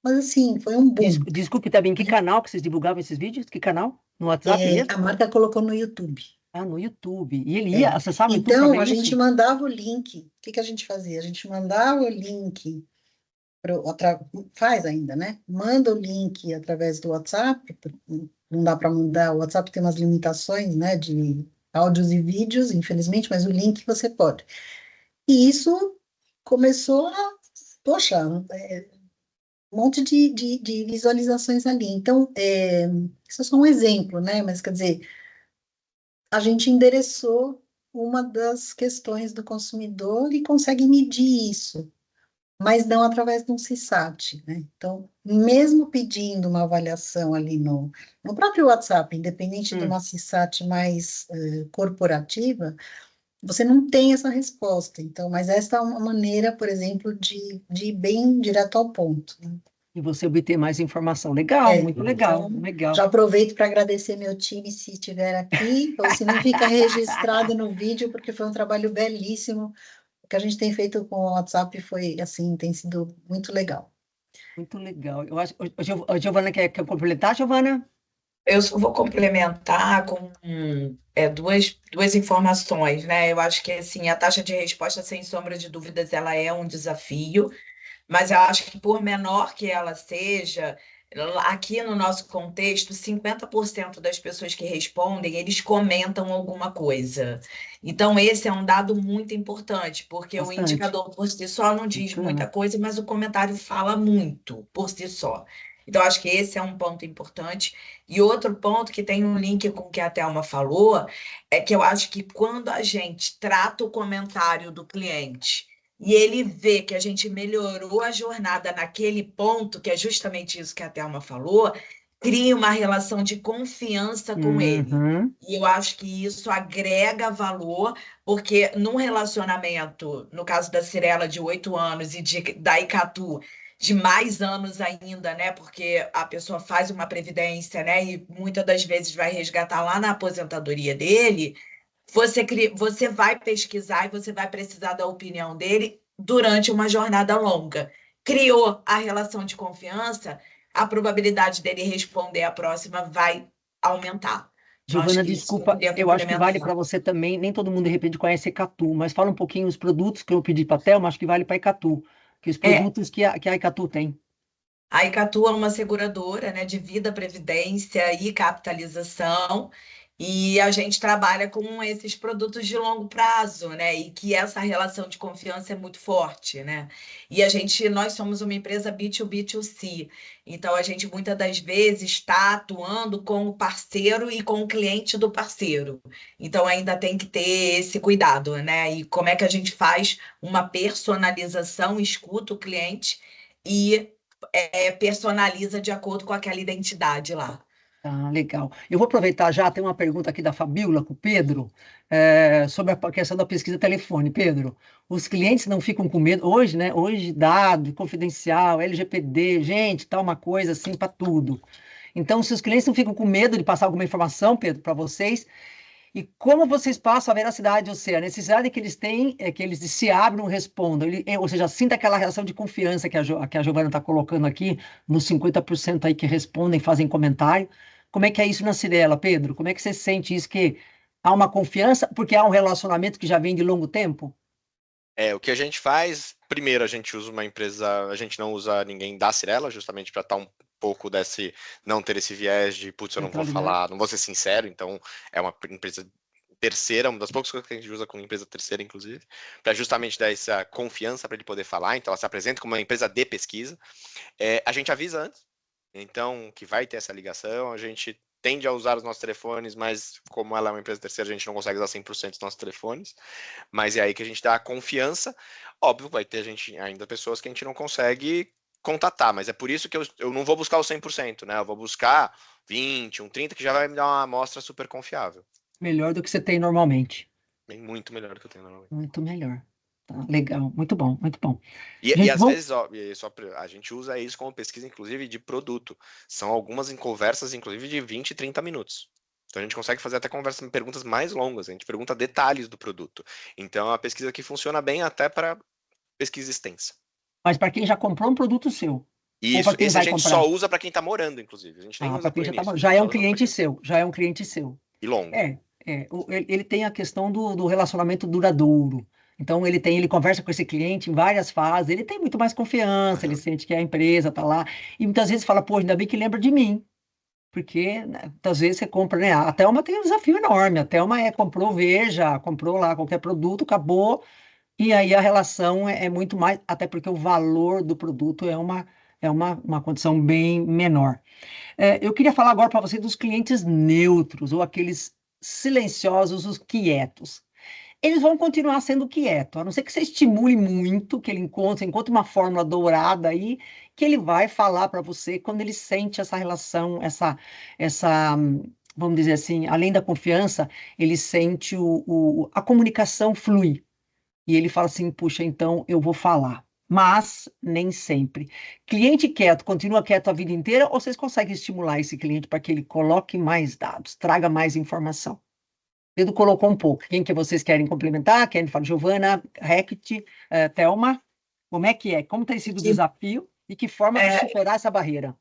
mas assim, foi um boom. Desculpe, também, que canal que vocês divulgavam esses vídeos? Que canal? No WhatsApp mesmo? A marca colocou no YouTube. Ah, no YouTube. E ele ia, acessava o YouTube para Então, ver a isso? gente mandava o link. O que a gente fazia? A gente mandava o link, faz ainda, né? Manda o link através do WhatsApp, não dá para mandar, o WhatsApp tem umas limitações, né, de áudios e vídeos, infelizmente, mas o link você pode. E isso começou poxa, um monte de visualizações ali. Então, isso é só um exemplo, né? Mas, quer dizer, a gente endereçou uma das questões do consumidor e consegue medir isso, mas não através de um CSAT, né? Então, mesmo pedindo uma avaliação ali no próprio WhatsApp, independente de uma CSAT mais corporativa, você não tem essa resposta. Então, mas esta é uma maneira, por exemplo, de ir bem direto ao ponto, né? E você obter mais informação. Legal, muito legal, Então, legal. já aproveito para agradecer meu time se estiver aqui, ou se não fica registrado no vídeo, porque foi um trabalho belíssimo. O que a gente tem feito com o WhatsApp foi, assim, tem sido muito legal. Muito legal. Eu acho, a Giovana quer complementar, Giovana? Eu só vou complementar com duas informações, né? Eu acho que assim, a taxa de resposta, sem sombra de dúvidas, ela é um desafio, mas eu acho que por menor que ela seja, aqui no nosso contexto, 50% das pessoas que respondem, eles comentam alguma coisa. Então, esse é um dado muito importante, porque o Bastante. indicador por si só não diz muita coisa, mas o comentário fala muito por si só. Então, acho que esse é um ponto importante. E outro ponto que tem um link com o que a Thelma falou, é que eu acho que quando a gente trata o comentário do cliente e ele vê que a gente melhorou a jornada naquele ponto, que é justamente isso que a Thelma falou, cria uma relação de confiança com ele. E eu acho que isso agrega valor, porque num relacionamento, no caso da Cirela, de 8 anos, e da Icatu, de mais anos ainda, né? Porque a pessoa faz uma previdência, né? E muitas das vezes vai resgatar lá na aposentadoria dele. Você vai pesquisar e você vai precisar da opinião dele durante uma jornada longa. Criou a relação de confiança, a probabilidade dele responder a próxima vai aumentar. Então, acho Giovana, que isso que eu desculpa, queria eu acho que vale para complementar. você também. Nem todo mundo, de repente, conhece Ecatu, mas fala um pouquinho os produtos que eu pedi para a Thelma, acho que vale para Ecatu, que os É, produtos que a Ecatu tem. a Icatu é uma seguradora, né, de vida, previdência e capitalização, e a gente trabalha com esses produtos de longo prazo, né, e que essa relação de confiança é muito forte, né? E nós somos uma empresa B2B2C, então a gente muitas das vezes está atuando com o parceiro e com o cliente do parceiro. Então ainda tem que ter esse cuidado, né? E como é que a gente faz uma personalização, escuta o cliente e personaliza de acordo com aquela identidade lá. Ah, legal. Eu vou aproveitar já, tem uma pergunta aqui da Fabíola com o Pedro, sobre a questão da pesquisa telefone. Pedro, os clientes não ficam com medo, hoje, né? Hoje, dado, confidencial, LGPD, gente, tá uma coisa assim para tudo. Então, se os clientes não ficam com medo de passar alguma informação, Pedro, para vocês, e como vocês passam a veracidade, ou seja, a necessidade que eles têm é que eles se abram, respondam, ou seja, sinta aquela relação de confiança que a Giovana está colocando aqui, nos 50% aí que respondem, fazem comentário. Como é que é isso na Cirela, Pedro? Como é que você sente isso, que há uma confiança, porque há um relacionamento que já vem de longo tempo? O que a gente faz, primeiro a gente usa uma empresa, a gente não usa ninguém da Cirela, justamente para estar um pouco não ter esse viés de, putz, eu não vou falar, não vou ser sincero, então é uma empresa terceira, uma das poucas coisas que a gente usa com empresa terceira, inclusive, para justamente dar essa confiança para ele poder falar, então ela se apresenta como uma empresa de pesquisa. A gente avisa antes, então, que vai ter essa ligação, a gente tende a usar os nossos telefones, mas como ela é uma empresa terceira, a gente não consegue usar 100% dos nossos telefones, mas é aí que a gente dá a confiança. Óbvio, vai ter ainda pessoas que a gente não consegue contatar, mas é por isso que eu não vou buscar o 100%, né? Eu vou buscar 20, 30, que já vai me dar uma amostra super confiável. Melhor do que você tem normalmente. Bem, muito melhor do que eu tenho normalmente. Muito melhor. Tá, legal, muito bom, muito bom. E às vezes, a gente usa isso como pesquisa, inclusive, de produto. São algumas conversas, inclusive, de 20, 30 minutos. Então a gente consegue fazer até perguntas mais longas, a gente pergunta detalhes do produto. Então é uma pesquisa que funciona bem até para pesquisa extensa. Mas para quem já comprou um produto seu. Isso, esse a gente só usa para quem está morando, inclusive. A gente nem usa para quem pro início. Já é um cliente seu, já é um cliente seu. E longo. Ele tem a questão do relacionamento duradouro. Então ele conversa com esse cliente em várias fases, ele tem muito mais confiança, ele sente que a empresa está lá, e muitas vezes fala, pô, ainda bem que lembra de mim, porque, né, muitas vezes você compra, né? A Thelma tem um desafio enorme, a Thelma comprou Veja, comprou lá qualquer produto, acabou, e aí a relação é muito mais, até porque o valor do produto é uma condição bem menor. Eu queria falar agora para você dos clientes neutros, ou aqueles silenciosos, os quietos. Eles vão continuar sendo quietos, a não ser que você estimule muito, que ele encontre uma fórmula dourada aí, que ele vai falar para você quando ele sente essa relação, vamos dizer assim, além da confiança, ele sente a comunicação flui. E ele fala assim, puxa, então eu vou falar. Mas nem sempre. Cliente quieto, continua quieto a vida inteira, ou vocês conseguem estimular esse cliente para que ele coloque mais dados, traga mais informação? Pedro colocou um pouco. Quem que vocês querem complementar? Querem falar? Giovana, Rect, Thelma, como é que é? Como tem sido o desafio e que forma de superar essa barreira?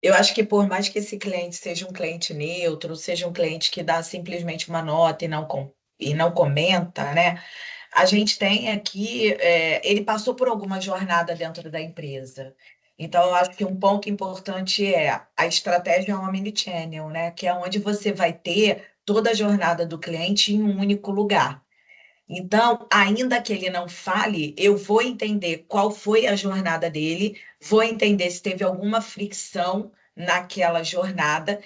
Eu acho que por mais que esse cliente seja um cliente neutro, seja um cliente que dá simplesmente uma nota e não comenta, né? A gente tem aqui, ele passou por alguma jornada dentro da empresa. Então, eu acho que um ponto importante é a estratégia Omnichannel, né? Que é onde você vai ter toda a jornada do cliente em um único lugar. Então, ainda que ele não fale, eu vou entender qual foi a jornada dele, vou entender se teve alguma fricção naquela jornada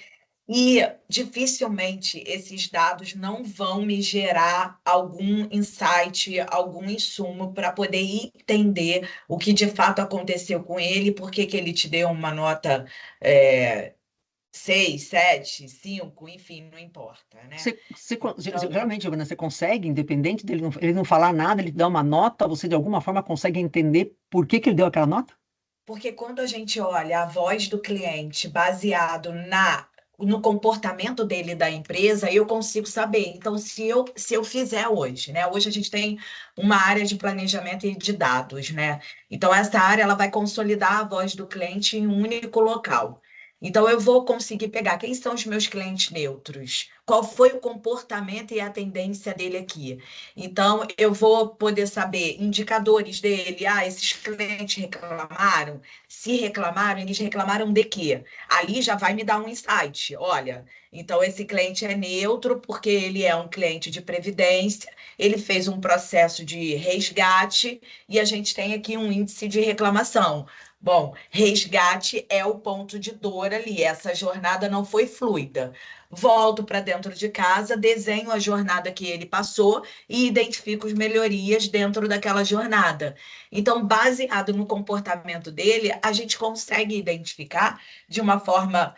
e dificilmente esses dados não vão me gerar algum insight, algum insumo para poder entender o que de fato aconteceu com ele, por que ele te deu uma nota 6, 7, 5, enfim, não importa, né? Geralmente, Giovana, você consegue, independente dele ele não falar nada, ele dá uma nota, você de alguma forma consegue entender por que ele deu aquela nota? Porque quando a gente olha a voz do cliente baseado no comportamento dele da empresa, eu consigo saber. Então, se eu fizer hoje, né? Hoje a gente tem uma área de planejamento e de dados, né? Então, essa área ela vai consolidar a voz do cliente em um único local. Então, eu vou conseguir pegar quem são os meus clientes neutros, qual foi o comportamento e a tendência dele aqui. Então, eu vou poder saber indicadores dele. Esses clientes reclamaram. Se reclamaram, eles reclamaram de quê? Ali já vai me dar um insight. Olha, então esse cliente é neutro porque ele é um cliente de previdência, ele fez um processo de resgate e a gente tem aqui um índice de reclamação. Bom, resgate é o ponto de dor ali. Essa jornada não foi fluida. Volto para dentro de casa, desenho a jornada que ele passou e identifico as melhorias dentro daquela jornada. Então, baseado no comportamento dele, a gente consegue identificar de uma forma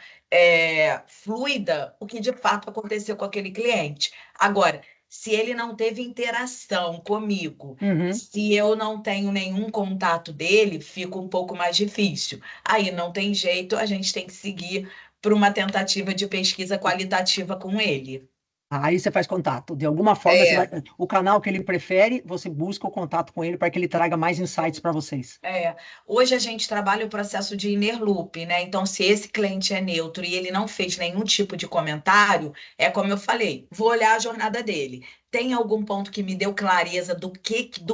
fluida o que de fato aconteceu com aquele cliente. Agora, se ele não teve interação comigo, Uhum. se eu não tenho nenhum contato dele, fica um pouco mais difícil. Aí não tem jeito, a gente tem que seguir para uma tentativa de pesquisa qualitativa com ele. Aí você faz contato. De alguma forma, você vai. É, O canal que ele prefere, você busca o contato com ele para que ele traga mais insights para vocês. Hoje a gente trabalha o processo de inner loop, né? Então, se esse cliente é neutro e ele não fez nenhum tipo de comentário, é como eu falei, vou olhar a jornada dele. Tem algum ponto que me deu clareza do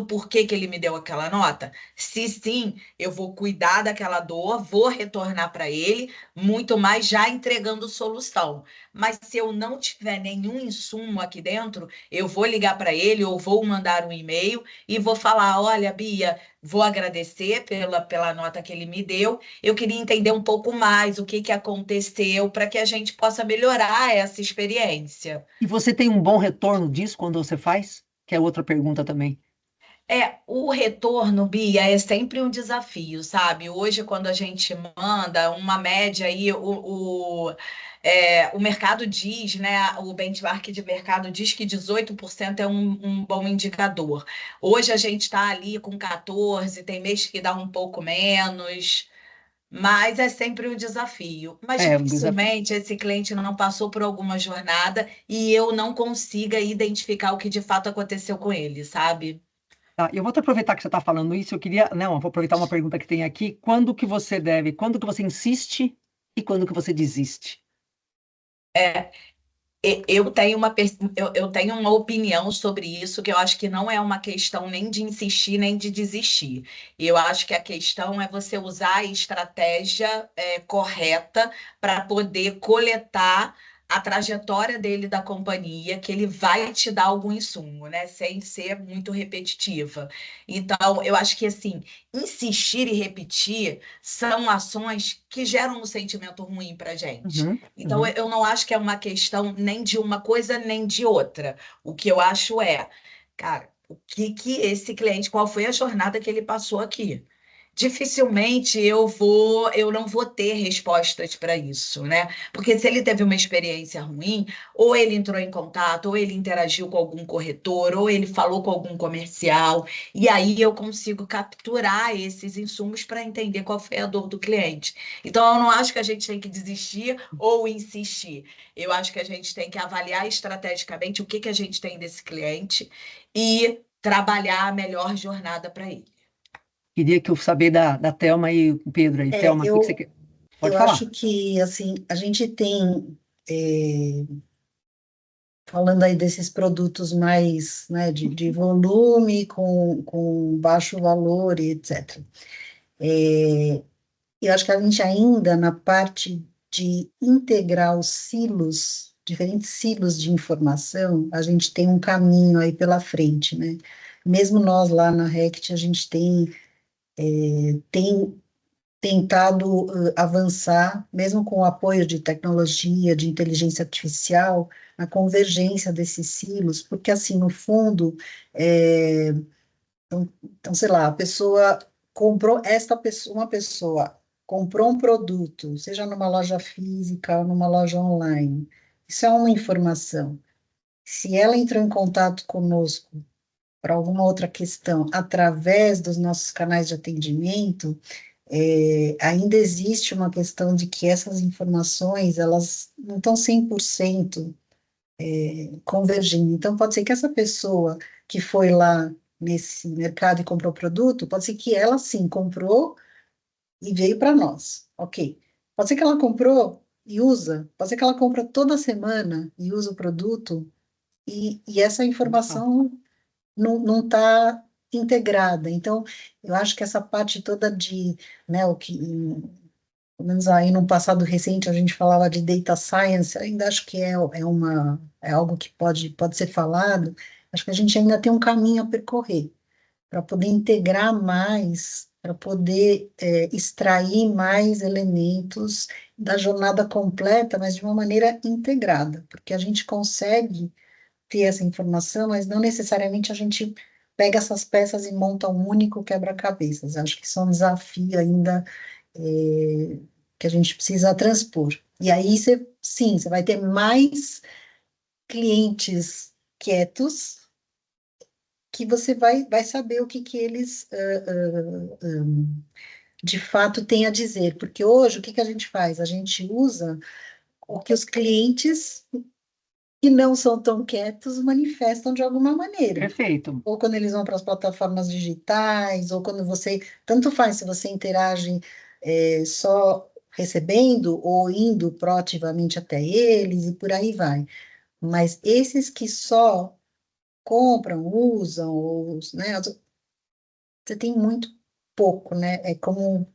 porquê que ele me deu aquela nota? Se sim, eu vou cuidar daquela dor, vou retornar para ele, muito mais já entregando solução. Mas se eu não tiver nenhum insumo aqui dentro, eu vou ligar para ele ou vou mandar um e-mail e vou falar: olha, Bia. Vou agradecer pela nota que ele me deu. Eu queria entender um pouco mais o que aconteceu para que a gente possa melhorar essa experiência. E você tem um bom retorno disso quando você faz? Que é outra pergunta também. O retorno, Bia, é sempre um desafio, sabe? Hoje, quando a gente manda uma média aí, o mercado diz, né? O benchmark de mercado diz que 18% é um bom indicador. Hoje a gente está ali com 14, tem mês que dá um pouco menos. Mas é sempre um desafio. Mas É um desafio. dificilmente esse cliente não passou por alguma jornada e eu não consiga identificar o que de fato aconteceu com ele, sabe? Tá, eu vou até aproveitar que você está falando isso, eu queria, não, eu vou aproveitar uma pergunta que tem aqui. Quando que você insiste e quando que você desiste? Eu tenho uma opinião sobre isso que eu acho que não é uma questão nem de insistir nem de desistir. Eu acho que a questão é você usar a estratégia correta para poder coletar a trajetória dele da companhia, que ele vai te dar algum insumo, né? Sem ser muito repetitiva. Então, eu acho que assim, insistir e repetir são ações que geram um sentimento ruim para gente. Uhum, Então, uhum. eu não acho que é uma questão nem de uma coisa nem de outra. O que eu acho é, cara, o que esse cliente, qual foi a jornada que ele passou aqui? Dificilmente eu não vou ter respostas para isso, né? Porque se ele teve uma experiência ruim, ou ele entrou em contato, ou ele interagiu com algum corretor, ou ele falou com algum comercial, e aí eu consigo capturar esses insumos para entender qual foi a dor do cliente. Então, eu não acho que a gente tem que desistir ou insistir. Eu acho que a gente tem que avaliar estrategicamente o que a gente tem desse cliente e trabalhar a melhor jornada para ele. Queria que eu saber da Thelma e o Pedro aí. É, Thelma, o que que você eu, quer? Pode eu falar. acho que, assim, a gente tem, falando aí desses produtos mais, né, de volume, com baixo valor e etc. Eu acho que a gente ainda, na parte de integrar os silos, diferentes silos de informação, a gente tem um caminho aí pela frente, né? Mesmo nós lá na Rect, a gente tem tentado avançar, mesmo com o apoio de tecnologia, de inteligência artificial, na convergência desses silos, porque assim, no fundo, então, sei lá, a pessoa comprou, uma pessoa comprou um produto, seja numa loja física ou numa loja online, isso é uma informação. Se ela entrou em contato conosco para alguma outra questão através dos nossos canais de atendimento, ainda existe uma questão de que essas informações, elas não estão 100% convergindo. Então, pode ser que essa pessoa que foi lá nesse mercado e comprou o produto, pode ser que ela, sim, comprou e veio para nós, ok. Pode ser que ela comprou e usa, pode ser que ela compra toda semana e usa o produto, e essa Ah, informação não está integrada. Então, eu acho que essa parte toda de, né, o que pelo menos aí no passado recente a gente falava de data science, ainda acho que é algo que pode ser falado, acho que a gente ainda tem um caminho a percorrer para poder integrar mais para poder extrair mais elementos da jornada completa, mas de uma maneira integrada, porque a gente consegue ter essa informação, mas não necessariamente a gente pega essas peças e monta um único quebra-cabeças. Acho que isso é um desafio ainda que a gente precisa transpor. E aí, sim, você vai ter mais clientes quietos que você vai saber o que eles de fato têm a dizer. Porque hoje, o que a gente faz? A gente usa o que os clientes que não são tão quietos manifestam de alguma maneira. Perfeito. Ou quando eles vão para as plataformas digitais, ou quando você, tanto faz se você interage só recebendo ou indo proativamente até eles e por aí vai. Mas esses que só compram, usam, ou, né, você tem muito pouco, né? É como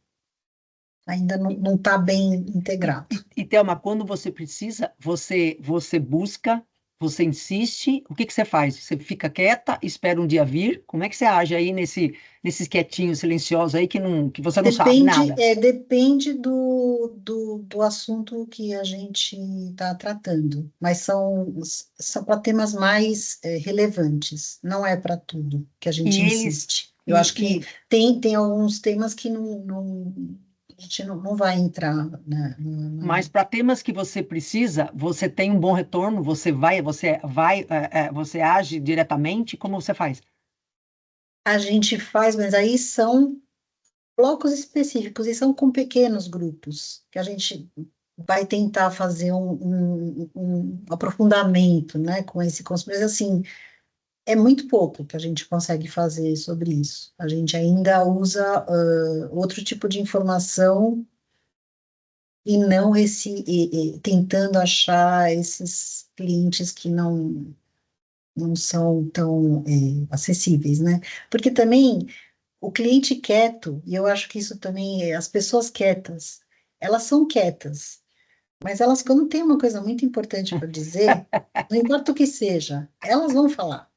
ainda não está bem integrado. E Thelma, quando você precisa, você busca, você insiste, o que você faz? Você fica quieta, espera um dia vir? Como é que você age aí nesses quietinhos, silenciosos aí que você não sabe nada? Depende do assunto que a gente está tratando, mas são para temas mais relevantes, não é para tudo que a gente E eles. insiste. Eu acho que tem alguns temas que a gente não vai entrar Mas para temas que você precisa, você tem um bom retorno, você age diretamente, como você faz? a gente faz, mas aí são blocos específicos e são com pequenos grupos que a gente vai tentar fazer um aprofundamento, né, com esse consumidor. Mas, assim, é muito pouco que a gente consegue fazer sobre isso. A gente ainda usa outro tipo de informação e não tentando achar esses clientes que não são tão acessíveis, né? Porque também o cliente quieto, e eu acho que isso também, as pessoas quietas, elas são quietas, mas elas, quando tem uma coisa muito importante para dizer, não importa o que seja, elas vão falar.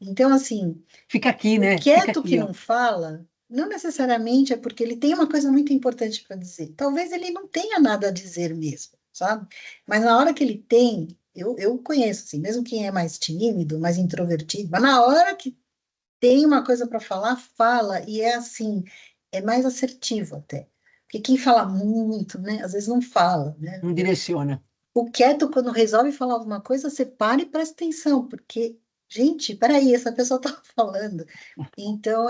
Então, assim, Fica aqui, o né? Fica quieto que aqui, ó. não fala, não necessariamente é porque ele tem uma coisa muito importante para dizer. Talvez ele não tenha nada a dizer mesmo, sabe? Mas na hora que ele tem, eu conheço, assim, mesmo quem é mais tímido, mais introvertido, mas na hora que tem uma coisa para falar, fala, e é assim, é mais assertivo até. Porque quem fala muito, né, às vezes não fala, né? Não direciona. O quieto, quando resolve falar alguma coisa, você para e presta atenção, porque, gente, peraí, essa pessoa está falando. Então,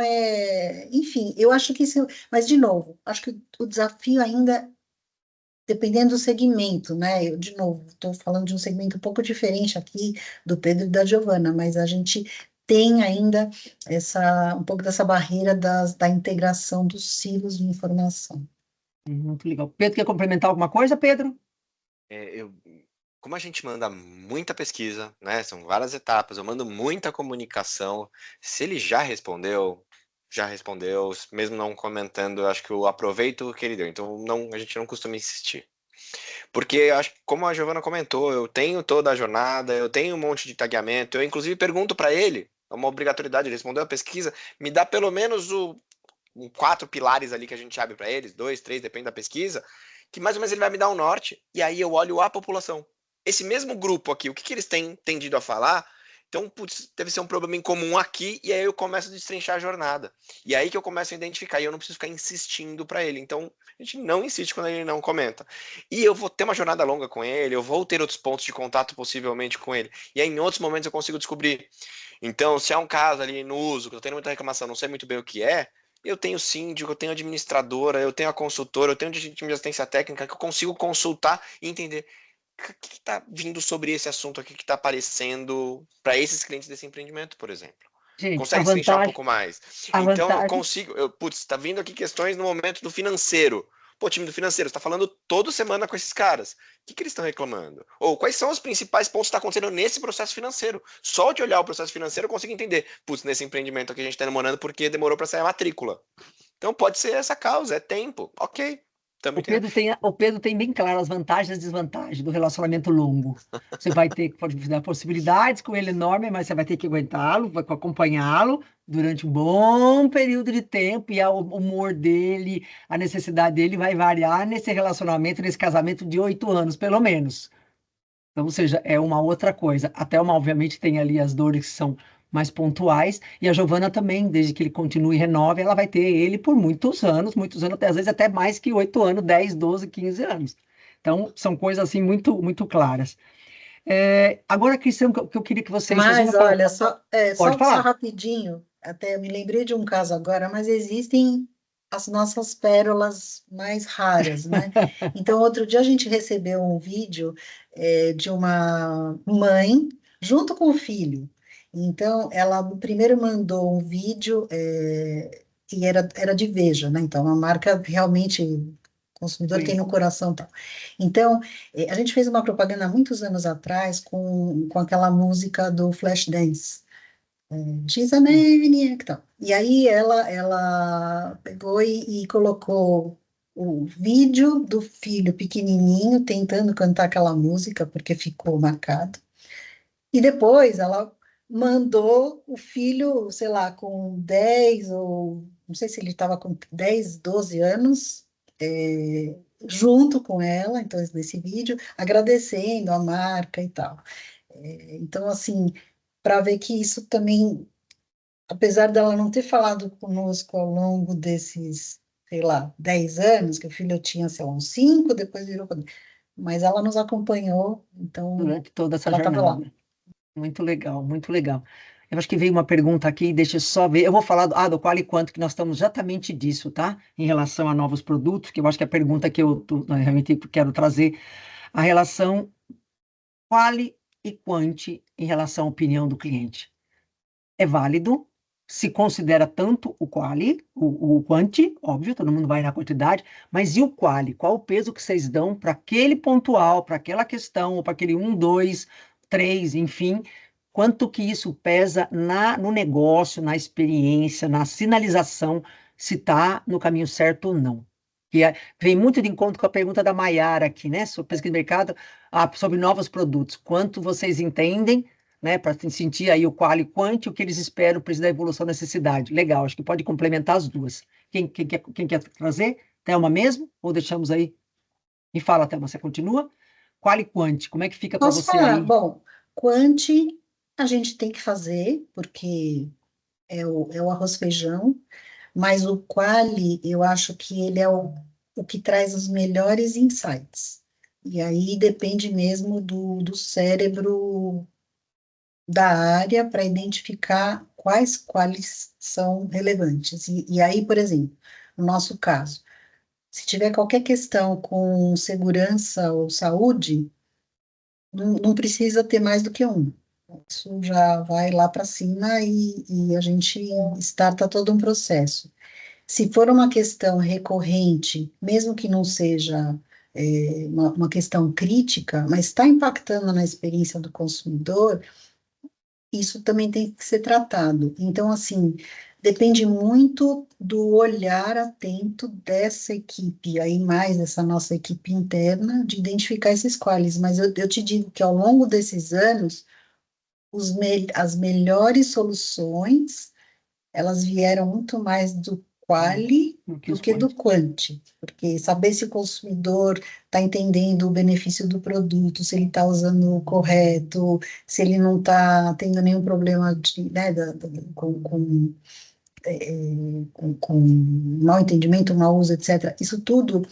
enfim, eu acho que isso. Mas, de novo, acho que o desafio ainda, dependendo do segmento, né? Eu, de novo, estou falando de um segmento um pouco diferente aqui do Pedro e da Giovana, mas a gente tem ainda um pouco dessa barreira da integração dos silos de informação. Muito legal. Pedro, quer complementar alguma coisa, Pedro? Como a gente manda muita pesquisa, né? São várias etapas, eu mando muita comunicação. Se ele já respondeu, mesmo não comentando, eu acho que eu aproveito o que ele deu. Então a gente não costuma insistir. Porque eu acho que, como a Giovana comentou, eu tenho toda a jornada, eu tenho um monte de tagueamento, eu inclusive pergunto para ele, é uma obrigatoriedade, ele respondeu a pesquisa, me dá pelo menos 4 pilares ali que a gente abre para eles, 2, 3, depende da pesquisa, que mais ou menos ele vai me dar um norte, e aí eu olho a população. Esse mesmo grupo aqui, o que eles têm tendido a falar, então, putz, deve ser um problema em comum aqui, e aí eu começo a destrinchar a jornada. E aí que eu começo a identificar, e eu não preciso ficar insistindo para ele. Então, a gente não insiste quando ele não comenta. E eu vou ter uma jornada longa com ele, eu vou ter outros pontos de contato possivelmente com ele. E aí, em outros momentos, eu consigo descobrir. Então, se é um caso ali no uso, que eu tenho muita reclamação, não sei muito bem o que é, eu tenho síndico, eu tenho administradora, eu tenho a consultora, eu tenho um time de assistência técnica que eu consigo consultar e entender o que está vindo sobre esse assunto aqui que está aparecendo para esses clientes desse empreendimento, por exemplo. Gente, Consegue destrinchar um pouco mais. a Então, eu vantagem, consigo. Putz, está vindo aqui questões no momento do financeiro. Pô, time do financeiro, está falando toda semana com esses caras. O que eles estão reclamando? Ou quais são os principais pontos que estão acontecendo nesse processo financeiro? Só de olhar o processo financeiro eu consigo entender. Putz, nesse empreendimento aqui a gente está demorando porque demorou para sair a matrícula. Então pode ser essa causa, é tempo. Ok. Também tem. O Pedro tem bem claro as vantagens e as desvantagens do relacionamento longo. Você vai ter pode dar possibilidades com ele enorme, mas você vai ter que aguentá-lo, vai acompanhá-lo durante um bom período de tempo, e o humor dele, a necessidade dele vai variar nesse relacionamento, nesse casamento de 8 anos, pelo menos. Então, ou seja, é uma outra coisa. A Thelma, obviamente, tem ali as dores que são mais pontuais, e a Giovana também, desde que ele continue e renove, ela vai ter ele por muitos anos, até, às vezes até mais que 8 anos, 10, 12, 15 anos. Então, são coisas assim muito, muito claras. Agora, Cristiano, que eu queria que você Mas, inclusive, olha, só, pode só falar. rapidinho, até eu me lembrei de um caso agora, mas existem as nossas pérolas mais raras, né? Então, outro dia a gente recebeu um vídeo de uma mãe junto com o filho. Então, ela primeiro mandou um vídeo e era de Veja, né? Então, uma marca realmente, o consumidor tem Sim. no coração e tal. Então, a gente fez uma propaganda há muitos anos atrás com aquela música do Flashdance. She's a Maniac, tal. E aí ela pegou e colocou o vídeo do filho pequenininho tentando cantar aquela música, porque ficou marcado. E depois ela mandou o filho, sei lá, com 10 ou não sei se ele estava com 10, 12 anos, junto com ela, então, nesse vídeo, agradecendo a marca e tal. Então, assim, para ver que isso também, apesar dela não ter falado conosco ao longo desses, sei lá, 10 anos, que o filho tinha, sei lá, uns 5, depois virou. Mas ela nos acompanhou, então Durante toda essa ela estava lá. jornada. Muito legal, muito legal. Eu acho que veio uma pergunta aqui, deixa eu só ver. Eu vou falar do qual e quanto, que nós estamos exatamente disso, tá? Em relação a novos produtos, que eu acho que é a pergunta que realmente quero trazer, a relação quali e quanti em relação à opinião do cliente. É válido, se considera tanto o quali, o quanti, óbvio, todo mundo vai na quantidade, mas e o quali? Qual o peso que vocês dão para aquele pontual, para aquela questão, ou para aquele 1, 2, 3, enfim, quanto que isso pesa no negócio, na experiência, na sinalização, se está no caminho certo ou não. Vem muito de encontro com a pergunta da Maiara aqui, né, sobre pesquisa de mercado, sobre novos produtos. Quanto vocês entendem, né, para sentir aí o qual e quanto, o que eles esperam para da evolução da necessidade. Legal, acho que pode complementar as duas. Quem quer trazer? Thelma mesmo? Ou deixamos aí? Me fala, Thelma, você continua? Qual e quanto, como é que fica para Posso você falar? aí? Bom, quanti a gente tem que fazer, porque é o arroz feijão, mas o quali, eu acho que ele é o que traz os melhores insights. E aí depende mesmo do cérebro da área para identificar quais quais são relevantes. E aí, por exemplo, no nosso caso, se tiver qualquer questão com segurança ou saúde, não precisa ter mais do que um. Isso já vai lá para cima e a gente starta todo um processo. Se for uma questão recorrente, mesmo que não seja uma questão crítica, mas está impactando na experiência do consumidor, isso também tem que ser tratado. Então, assim, depende muito do olhar atento dessa equipe, aí mais dessa nossa equipe interna, de identificar esses quales. Mas eu te digo que ao longo desses anos, as melhores soluções, elas vieram muito mais do quali Do que do os que do quanti. quanti, porque saber se o consumidor está entendendo o benefício do produto, se ele está usando o correto, se ele não está tendo nenhum problema né, com mau entendimento, mau uso, etc. Isso tudo,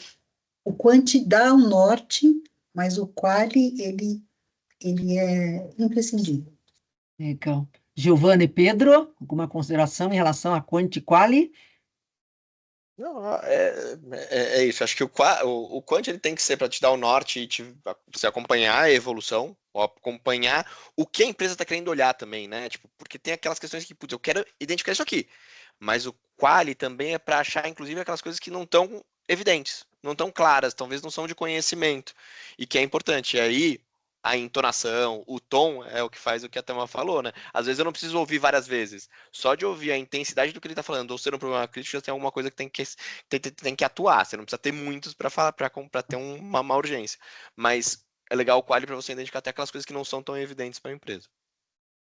o quanti dá um norte, mas o quali, ele é imprescindível. Legal. Giovana e Pedro, alguma consideração em relação a quanti e quali? Não, é isso. Acho que o quant ele tem que ser para te dar o norte e você acompanhar a evolução, ou acompanhar o que a empresa está querendo olhar também, né? Tipo, porque tem aquelas questões que, putz, eu quero identificar isso aqui, mas o quali também é para achar, inclusive, aquelas coisas que não estão evidentes, não estão claras, talvez não são de conhecimento, e que é importante. E aí, a entonação, o tom é o que faz o que a Thelma falou, né? Às vezes eu não preciso ouvir várias vezes. Só de ouvir a intensidade do que ele tá falando, ou ser um problema crítico, já tem alguma coisa que tem que atuar. Você não precisa ter muitos para falar, para ter uma urgência. Mas é legal o quali para você identificar até aquelas coisas que não são tão evidentes para a empresa.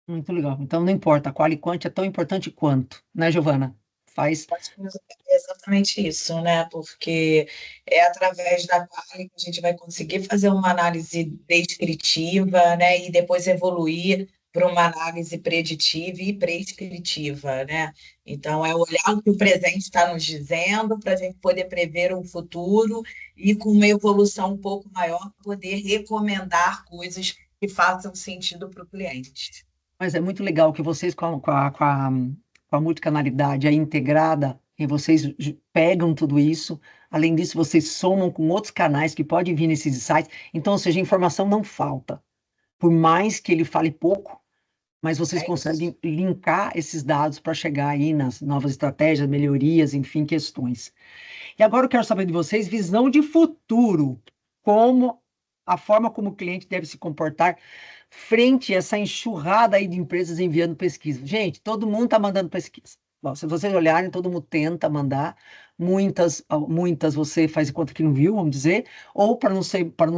Muito legal. Então, não importa, qual e quant é tão importante quanto, né, Giovana? Faz. É exatamente isso, né? Porque é através da quali que a gente vai conseguir fazer uma análise descritiva, né? E depois evoluir para uma análise preditiva e prescritiva, né? Então, é olhar o que o presente está nos dizendo para a gente poder prever um futuro e, com uma evolução um pouco maior, poder recomendar coisas que façam sentido para o cliente. Mas é muito legal que vocês, com a multicanalidade aí integrada, e vocês pegam tudo isso. Além disso, vocês somam com outros canais que podem vir nesses sites. Então, ou seja, a informação não falta. Por mais que ele fale pouco, mas vocês É conseguem linkar esses dados para chegar aí nas novas estratégias, melhorias, enfim, questões. E agora eu quero saber de vocês, visão de futuro, como a forma como o cliente deve se comportar frente a essa enxurrada aí de empresas enviando pesquisa. Gente, todo mundo está mandando pesquisa. Bom, se vocês olharem, todo mundo tenta mandar. Muitas você faz de conta que não viu, vamos dizer, ou para não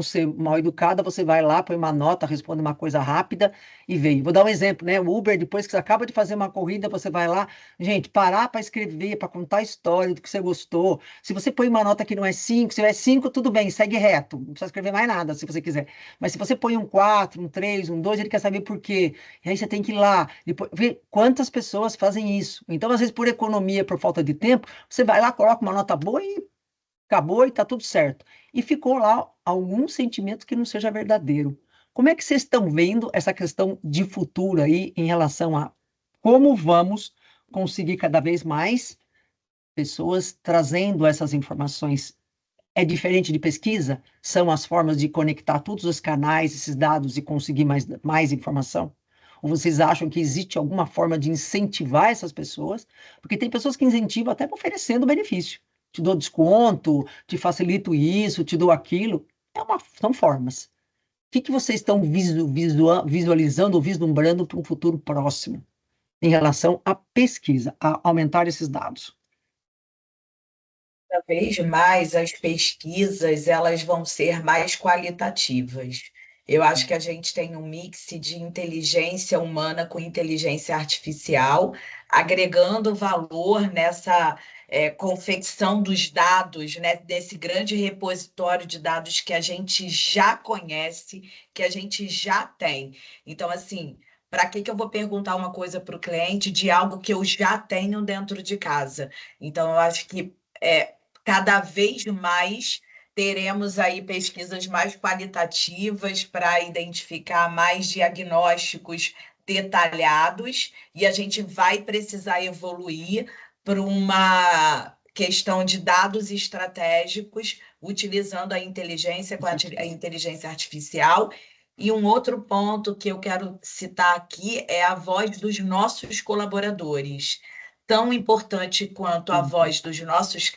ser mal educada, você vai lá, põe uma nota, responde uma coisa rápida e veio. Vou dar um exemplo, né? O Uber, depois que você acaba de fazer uma corrida, você vai lá, gente, parar para escrever, para contar a história do que você gostou. Se você põe uma nota que não é 5, se é 5, tudo bem, segue reto. Não precisa escrever mais nada, se você quiser. Mas se você põe um 4, um 3, um 2, ele quer saber por quê. E aí você tem que ir lá, depois, ver quantas pessoas fazem isso. Então, às vezes, por economia, por falta de tempo, você vai lá, coloca uma nota boa e acabou e tá tudo certo. E ficou lá algum sentimento que não seja verdadeiro. Como é que vocês estão vendo essa questão de futuro aí em relação a como vamos conseguir cada vez mais pessoas trazendo essas informações? É diferente de pesquisa? São as formas de conectar todos os canais, esses dados e conseguir mais informação? Ou vocês acham que existe alguma forma de incentivar essas pessoas? Porque tem pessoas que incentivam até oferecendo benefício. Te dou desconto, te facilito isso, te dou aquilo. São formas. O que vocês estão visualizando ou vislumbrando para um futuro próximo em relação à pesquisa, a aumentar esses dados? Cada vez mais as pesquisas elas vão ser mais qualitativas. Eu acho que a gente tem um mix de inteligência humana com inteligência artificial, agregando valor nessa confecção dos dados, né, desse grande repositório de dados que a gente já conhece, que a gente já tem. Então, assim, para que eu vou perguntar uma coisa para o cliente de algo que eu já tenho dentro de casa? Então, eu acho que cada vez mais teremos aí pesquisas mais qualitativas para identificar mais diagnósticos detalhados, e a gente vai precisar evoluir para uma questão de dados estratégicos, utilizando a inteligência com a inteligência artificial. E um outro ponto que eu quero citar aqui é a voz dos nossos colaboradores. Tão importante quanto a voz dos nossos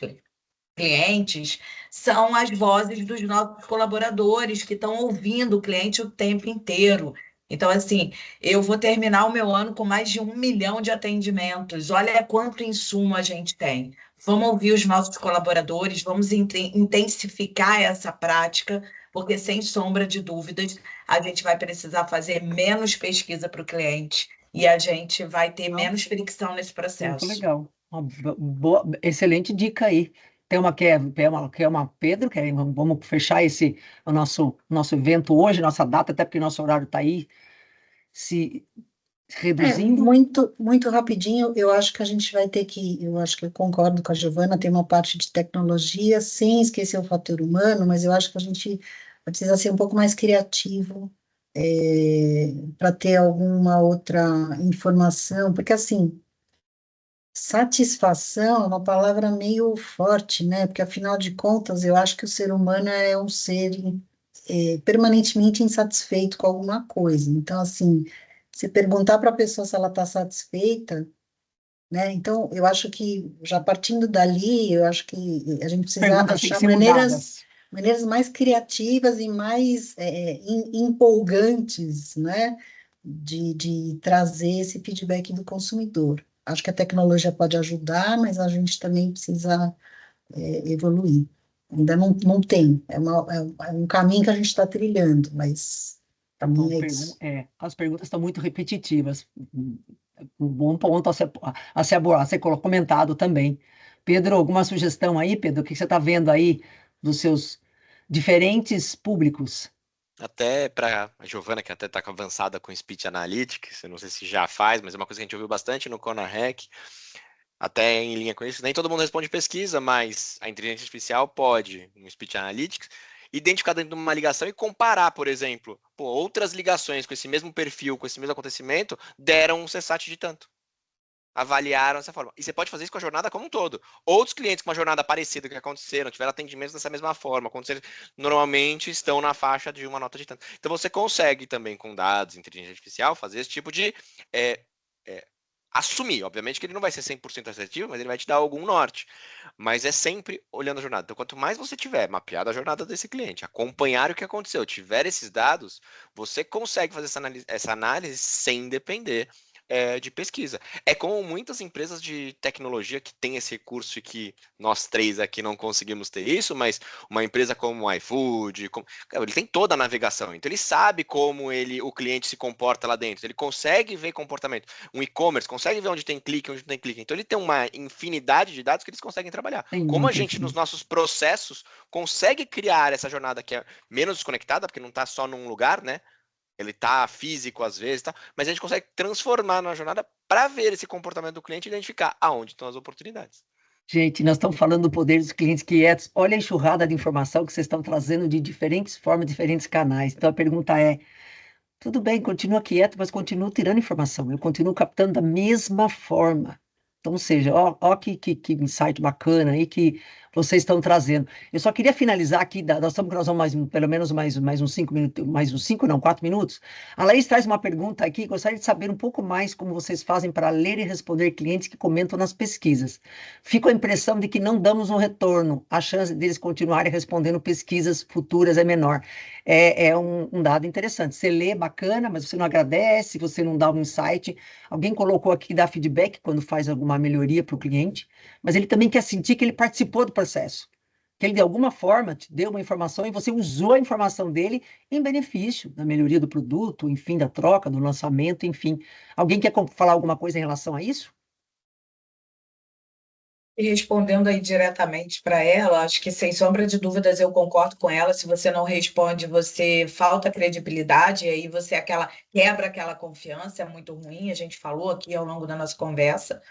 clientes são as vozes dos nossos colaboradores que estão ouvindo o cliente o tempo inteiro. Então, assim, eu vou terminar o meu ano com mais de 1 milhão de atendimentos. Olha quanto insumo a gente tem. Vamos ouvir os nossos colaboradores, vamos intensificar essa prática, porque, sem sombra de dúvidas, a gente vai precisar fazer menos pesquisa para o cliente e a gente vai ter menos fricção nesse processo. Muito legal. Excelente dica aí. Tem uma Pedro, vamos fechar o nosso evento hoje, nossa data, até porque nosso horário está aí se reduzindo. Muito rapidinho, eu acho que a gente vai ter eu acho que eu concordo com a Giovana, tem uma parte de tecnologia, sem esquecer o fator humano, mas eu acho que a gente vai precisar ser um pouco mais criativo para ter alguma outra informação, porque assim, satisfação é uma palavra meio forte, né? Porque afinal de contas, eu acho que o ser humano é um ser permanentemente insatisfeito com alguma coisa. Então, assim, se perguntar para a pessoa se ela está satisfeita, né? Então, eu acho que, já partindo dali, eu acho que a gente precisa Perguntas têm que achar ser maneiras, mudadas. maneiras mais criativas e mais empolgantes, né, de trazer esse feedback do consumidor. Acho que a tecnologia pode ajudar, mas a gente também precisa evoluir. Ainda não tem, é um caminho que a gente está trilhando, mas para mim é isso. As perguntas estão muito repetitivas. Um bom ponto a ser comentado também. Pedro, alguma sugestão aí, Pedro? O que você está vendo aí dos seus diferentes públicos? Até para a Giovana, que até está avançada com Speech Analytics, eu não sei se já faz, mas é uma coisa que a gente ouviu bastante no Corner Hack, até em linha com isso. Nem todo mundo responde pesquisa, mas a inteligência artificial pode, no Speech Analytics, identificar dentro de uma ligação e comparar, por exemplo, outras ligações com esse mesmo perfil, com esse mesmo acontecimento, deram um CSAT de tanto. Avaliaram dessa forma. E você pode fazer isso com a jornada como um todo. Outros clientes com uma jornada parecida que aconteceram, tiveram atendimentos dessa mesma forma, normalmente estão na faixa de uma nota de tanto. Então você consegue também, com dados, inteligência artificial, fazer esse tipo de assumir. Obviamente que ele não vai ser 100% assertivo, mas ele vai te dar algum norte. Mas é sempre olhando a jornada. Então, quanto mais você tiver mapeado a jornada desse cliente, acompanhar o que aconteceu, tiver esses dados, você consegue fazer essa análise sem depender de pesquisa. É como muitas empresas de tecnologia que têm esse recurso e que nós três aqui não conseguimos ter isso, mas uma empresa como o iFood, ele tem toda a navegação, então ele sabe como o cliente se comporta lá dentro, ele consegue ver comportamento. Um e-commerce consegue ver onde tem clique, onde não tem clique. Então ele tem uma infinidade de dados que eles conseguem trabalhar. Como a gente, nos nossos processos, consegue criar essa jornada que é menos desconectada, porque não está só num lugar, né? Ele tá físico às vezes, tá? Mas a gente consegue transformar na jornada para ver esse comportamento do cliente e identificar aonde estão as oportunidades. Gente, nós estamos falando do poder dos clientes quietos. Olha a enxurrada de informação que vocês estão trazendo de diferentes formas, diferentes canais. Então a pergunta é: tudo bem, continua quieto, mas continuo tirando informação. Eu continuo captando da mesma forma. Então, ou seja, ó que insight bacana aí que vocês estão trazendo. Eu só queria finalizar aqui, nós vamos pelo menos mais uns 5 minutos, mais uns 5, não, 4 minutos. A Laís traz uma pergunta aqui, gostaria de saber um pouco mais como vocês fazem para ler e responder clientes que comentam nas pesquisas. Fico com a impressão de que não damos um retorno, a chance deles continuarem respondendo pesquisas futuras é menor. É um dado interessante. Você lê, bacana, mas você não agradece, você não dá um insight. Alguém colocou aqui que dá feedback quando faz alguma melhoria para o cliente, mas ele também quer sentir que ele participou do processo, que ele de alguma forma te deu uma informação e você usou a informação dele em benefício da melhoria do produto, enfim, da troca, do lançamento, enfim. Alguém quer falar alguma coisa em relação a isso? E respondendo aí diretamente para ela, acho que sem sombra de dúvidas eu concordo com ela. Se você não responde, você falta credibilidade, e aí você quebra aquela confiança, é muito ruim. A gente falou aqui ao longo da nossa conversa.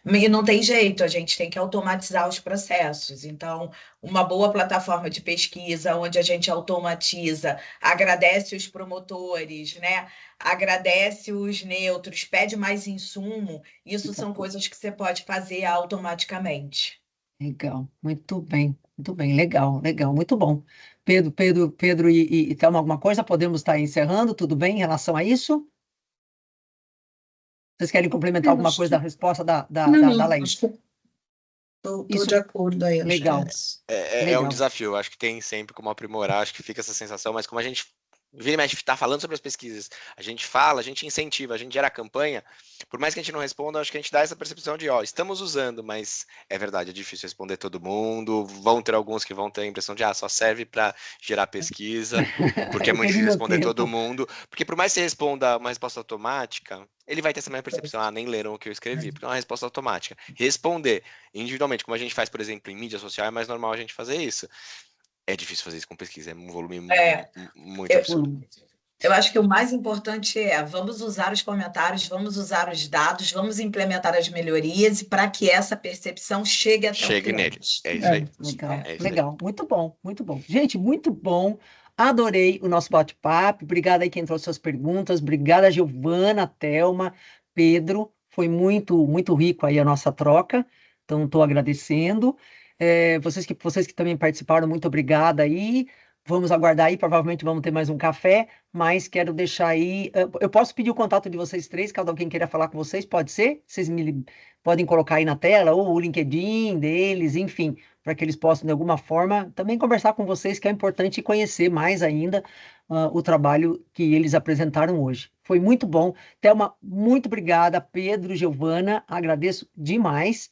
E não tem jeito, a gente tem que automatizar os processos. Então, uma boa plataforma de pesquisa, onde a gente automatiza, agradece os promotores, né? Agradece os neutros, pede mais insumo, isso são coisas que você pode fazer automaticamente. Legal, muito bem, legal, muito bom. Pedro e Thelma, alguma coisa? Podemos estar encerrando, tudo bem em relação a isso? Vocês querem complementar alguma coisa da resposta da Laís? Acho que estou de acordo aí. Legal. Acho É um desafio, acho que tem sempre como aprimorar, acho que fica essa sensação, mas como a gente vira e mexe, está falando sobre as pesquisas, a gente fala, a gente incentiva, a gente gera a campanha, por mais que a gente não responda, acho que a gente dá essa percepção de, estamos usando, mas é verdade, é difícil responder todo mundo, vão ter alguns que vão ter a impressão de, só serve para gerar pesquisa, porque é muito difícil responder todo mundo, porque por mais que você responda uma resposta automática, ele vai ter essa mesma percepção, nem leram o que eu escrevi, porque é uma resposta automática. Responder individualmente, como a gente faz, por exemplo, em mídia social, é mais normal a gente fazer isso. É difícil fazer isso com pesquisa, é um volume muito absurdo. Eu acho que o mais importante vamos usar os comentários, vamos usar os dados, vamos implementar as melhorias para que essa percepção chegue até o cliente. É isso aí. Legal, muito bom, muito bom. Gente, muito bom. Adorei o nosso bate-papo. Obrigada aí quem trouxe suas perguntas. Obrigada, Giovana, Thelma, Pedro. Foi muito, muito rico aí a nossa troca. Então, estou agradecendo. Vocês que também participaram, muito obrigada aí. Vamos aguardar aí, provavelmente vamos ter mais um café, mas quero deixar aí. Eu posso pedir o contato de vocês três, caso alguém queira falar com vocês, pode ser? Vocês podem colocar aí na tela, ou o LinkedIn deles, enfim, para que eles possam, de alguma forma, também conversar com vocês, que é importante conhecer mais ainda o trabalho que eles apresentaram hoje. Foi muito bom. Thelma, muito obrigada. Pedro, Giovana, agradeço demais.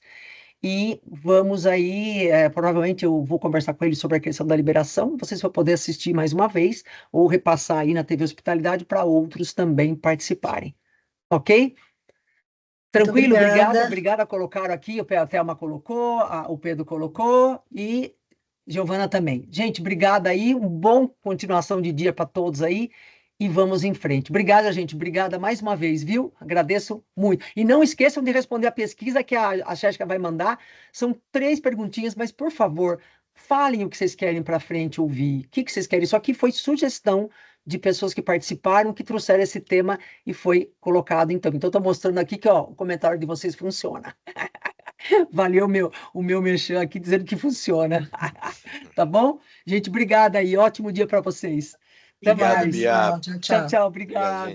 E vamos aí, provavelmente eu vou conversar com eles sobre a questão da liberação, vocês vão poder assistir mais uma vez, ou repassar aí na TV Hospitalidade para outros também participarem. Ok? Tranquilo, obrigada. Colocaram aqui, a Thelma colocou, o Pedro colocou e Giovana também. Gente, obrigada aí, um bom continuação de dia para todos aí e vamos em frente. Obrigada, gente, obrigada mais uma vez, viu? Agradeço muito. E não esqueçam de responder a pesquisa que a Jéssica vai mandar. São 3 perguntinhas, mas por favor, falem o que vocês querem para frente ouvir. O que vocês querem? Isso aqui foi sugestão de pessoas que participaram, que trouxeram esse tema e foi colocado então. Então, estou mostrando aqui que o comentário de vocês funciona. Valeu o meu merchan aqui dizendo que funciona. Tá bom? Gente, obrigada aí. Ótimo dia para vocês. Até Obrigada, mais. Bia. pessoal. Tchau, tchau. Tchau, Obrigado, obrigado. gente.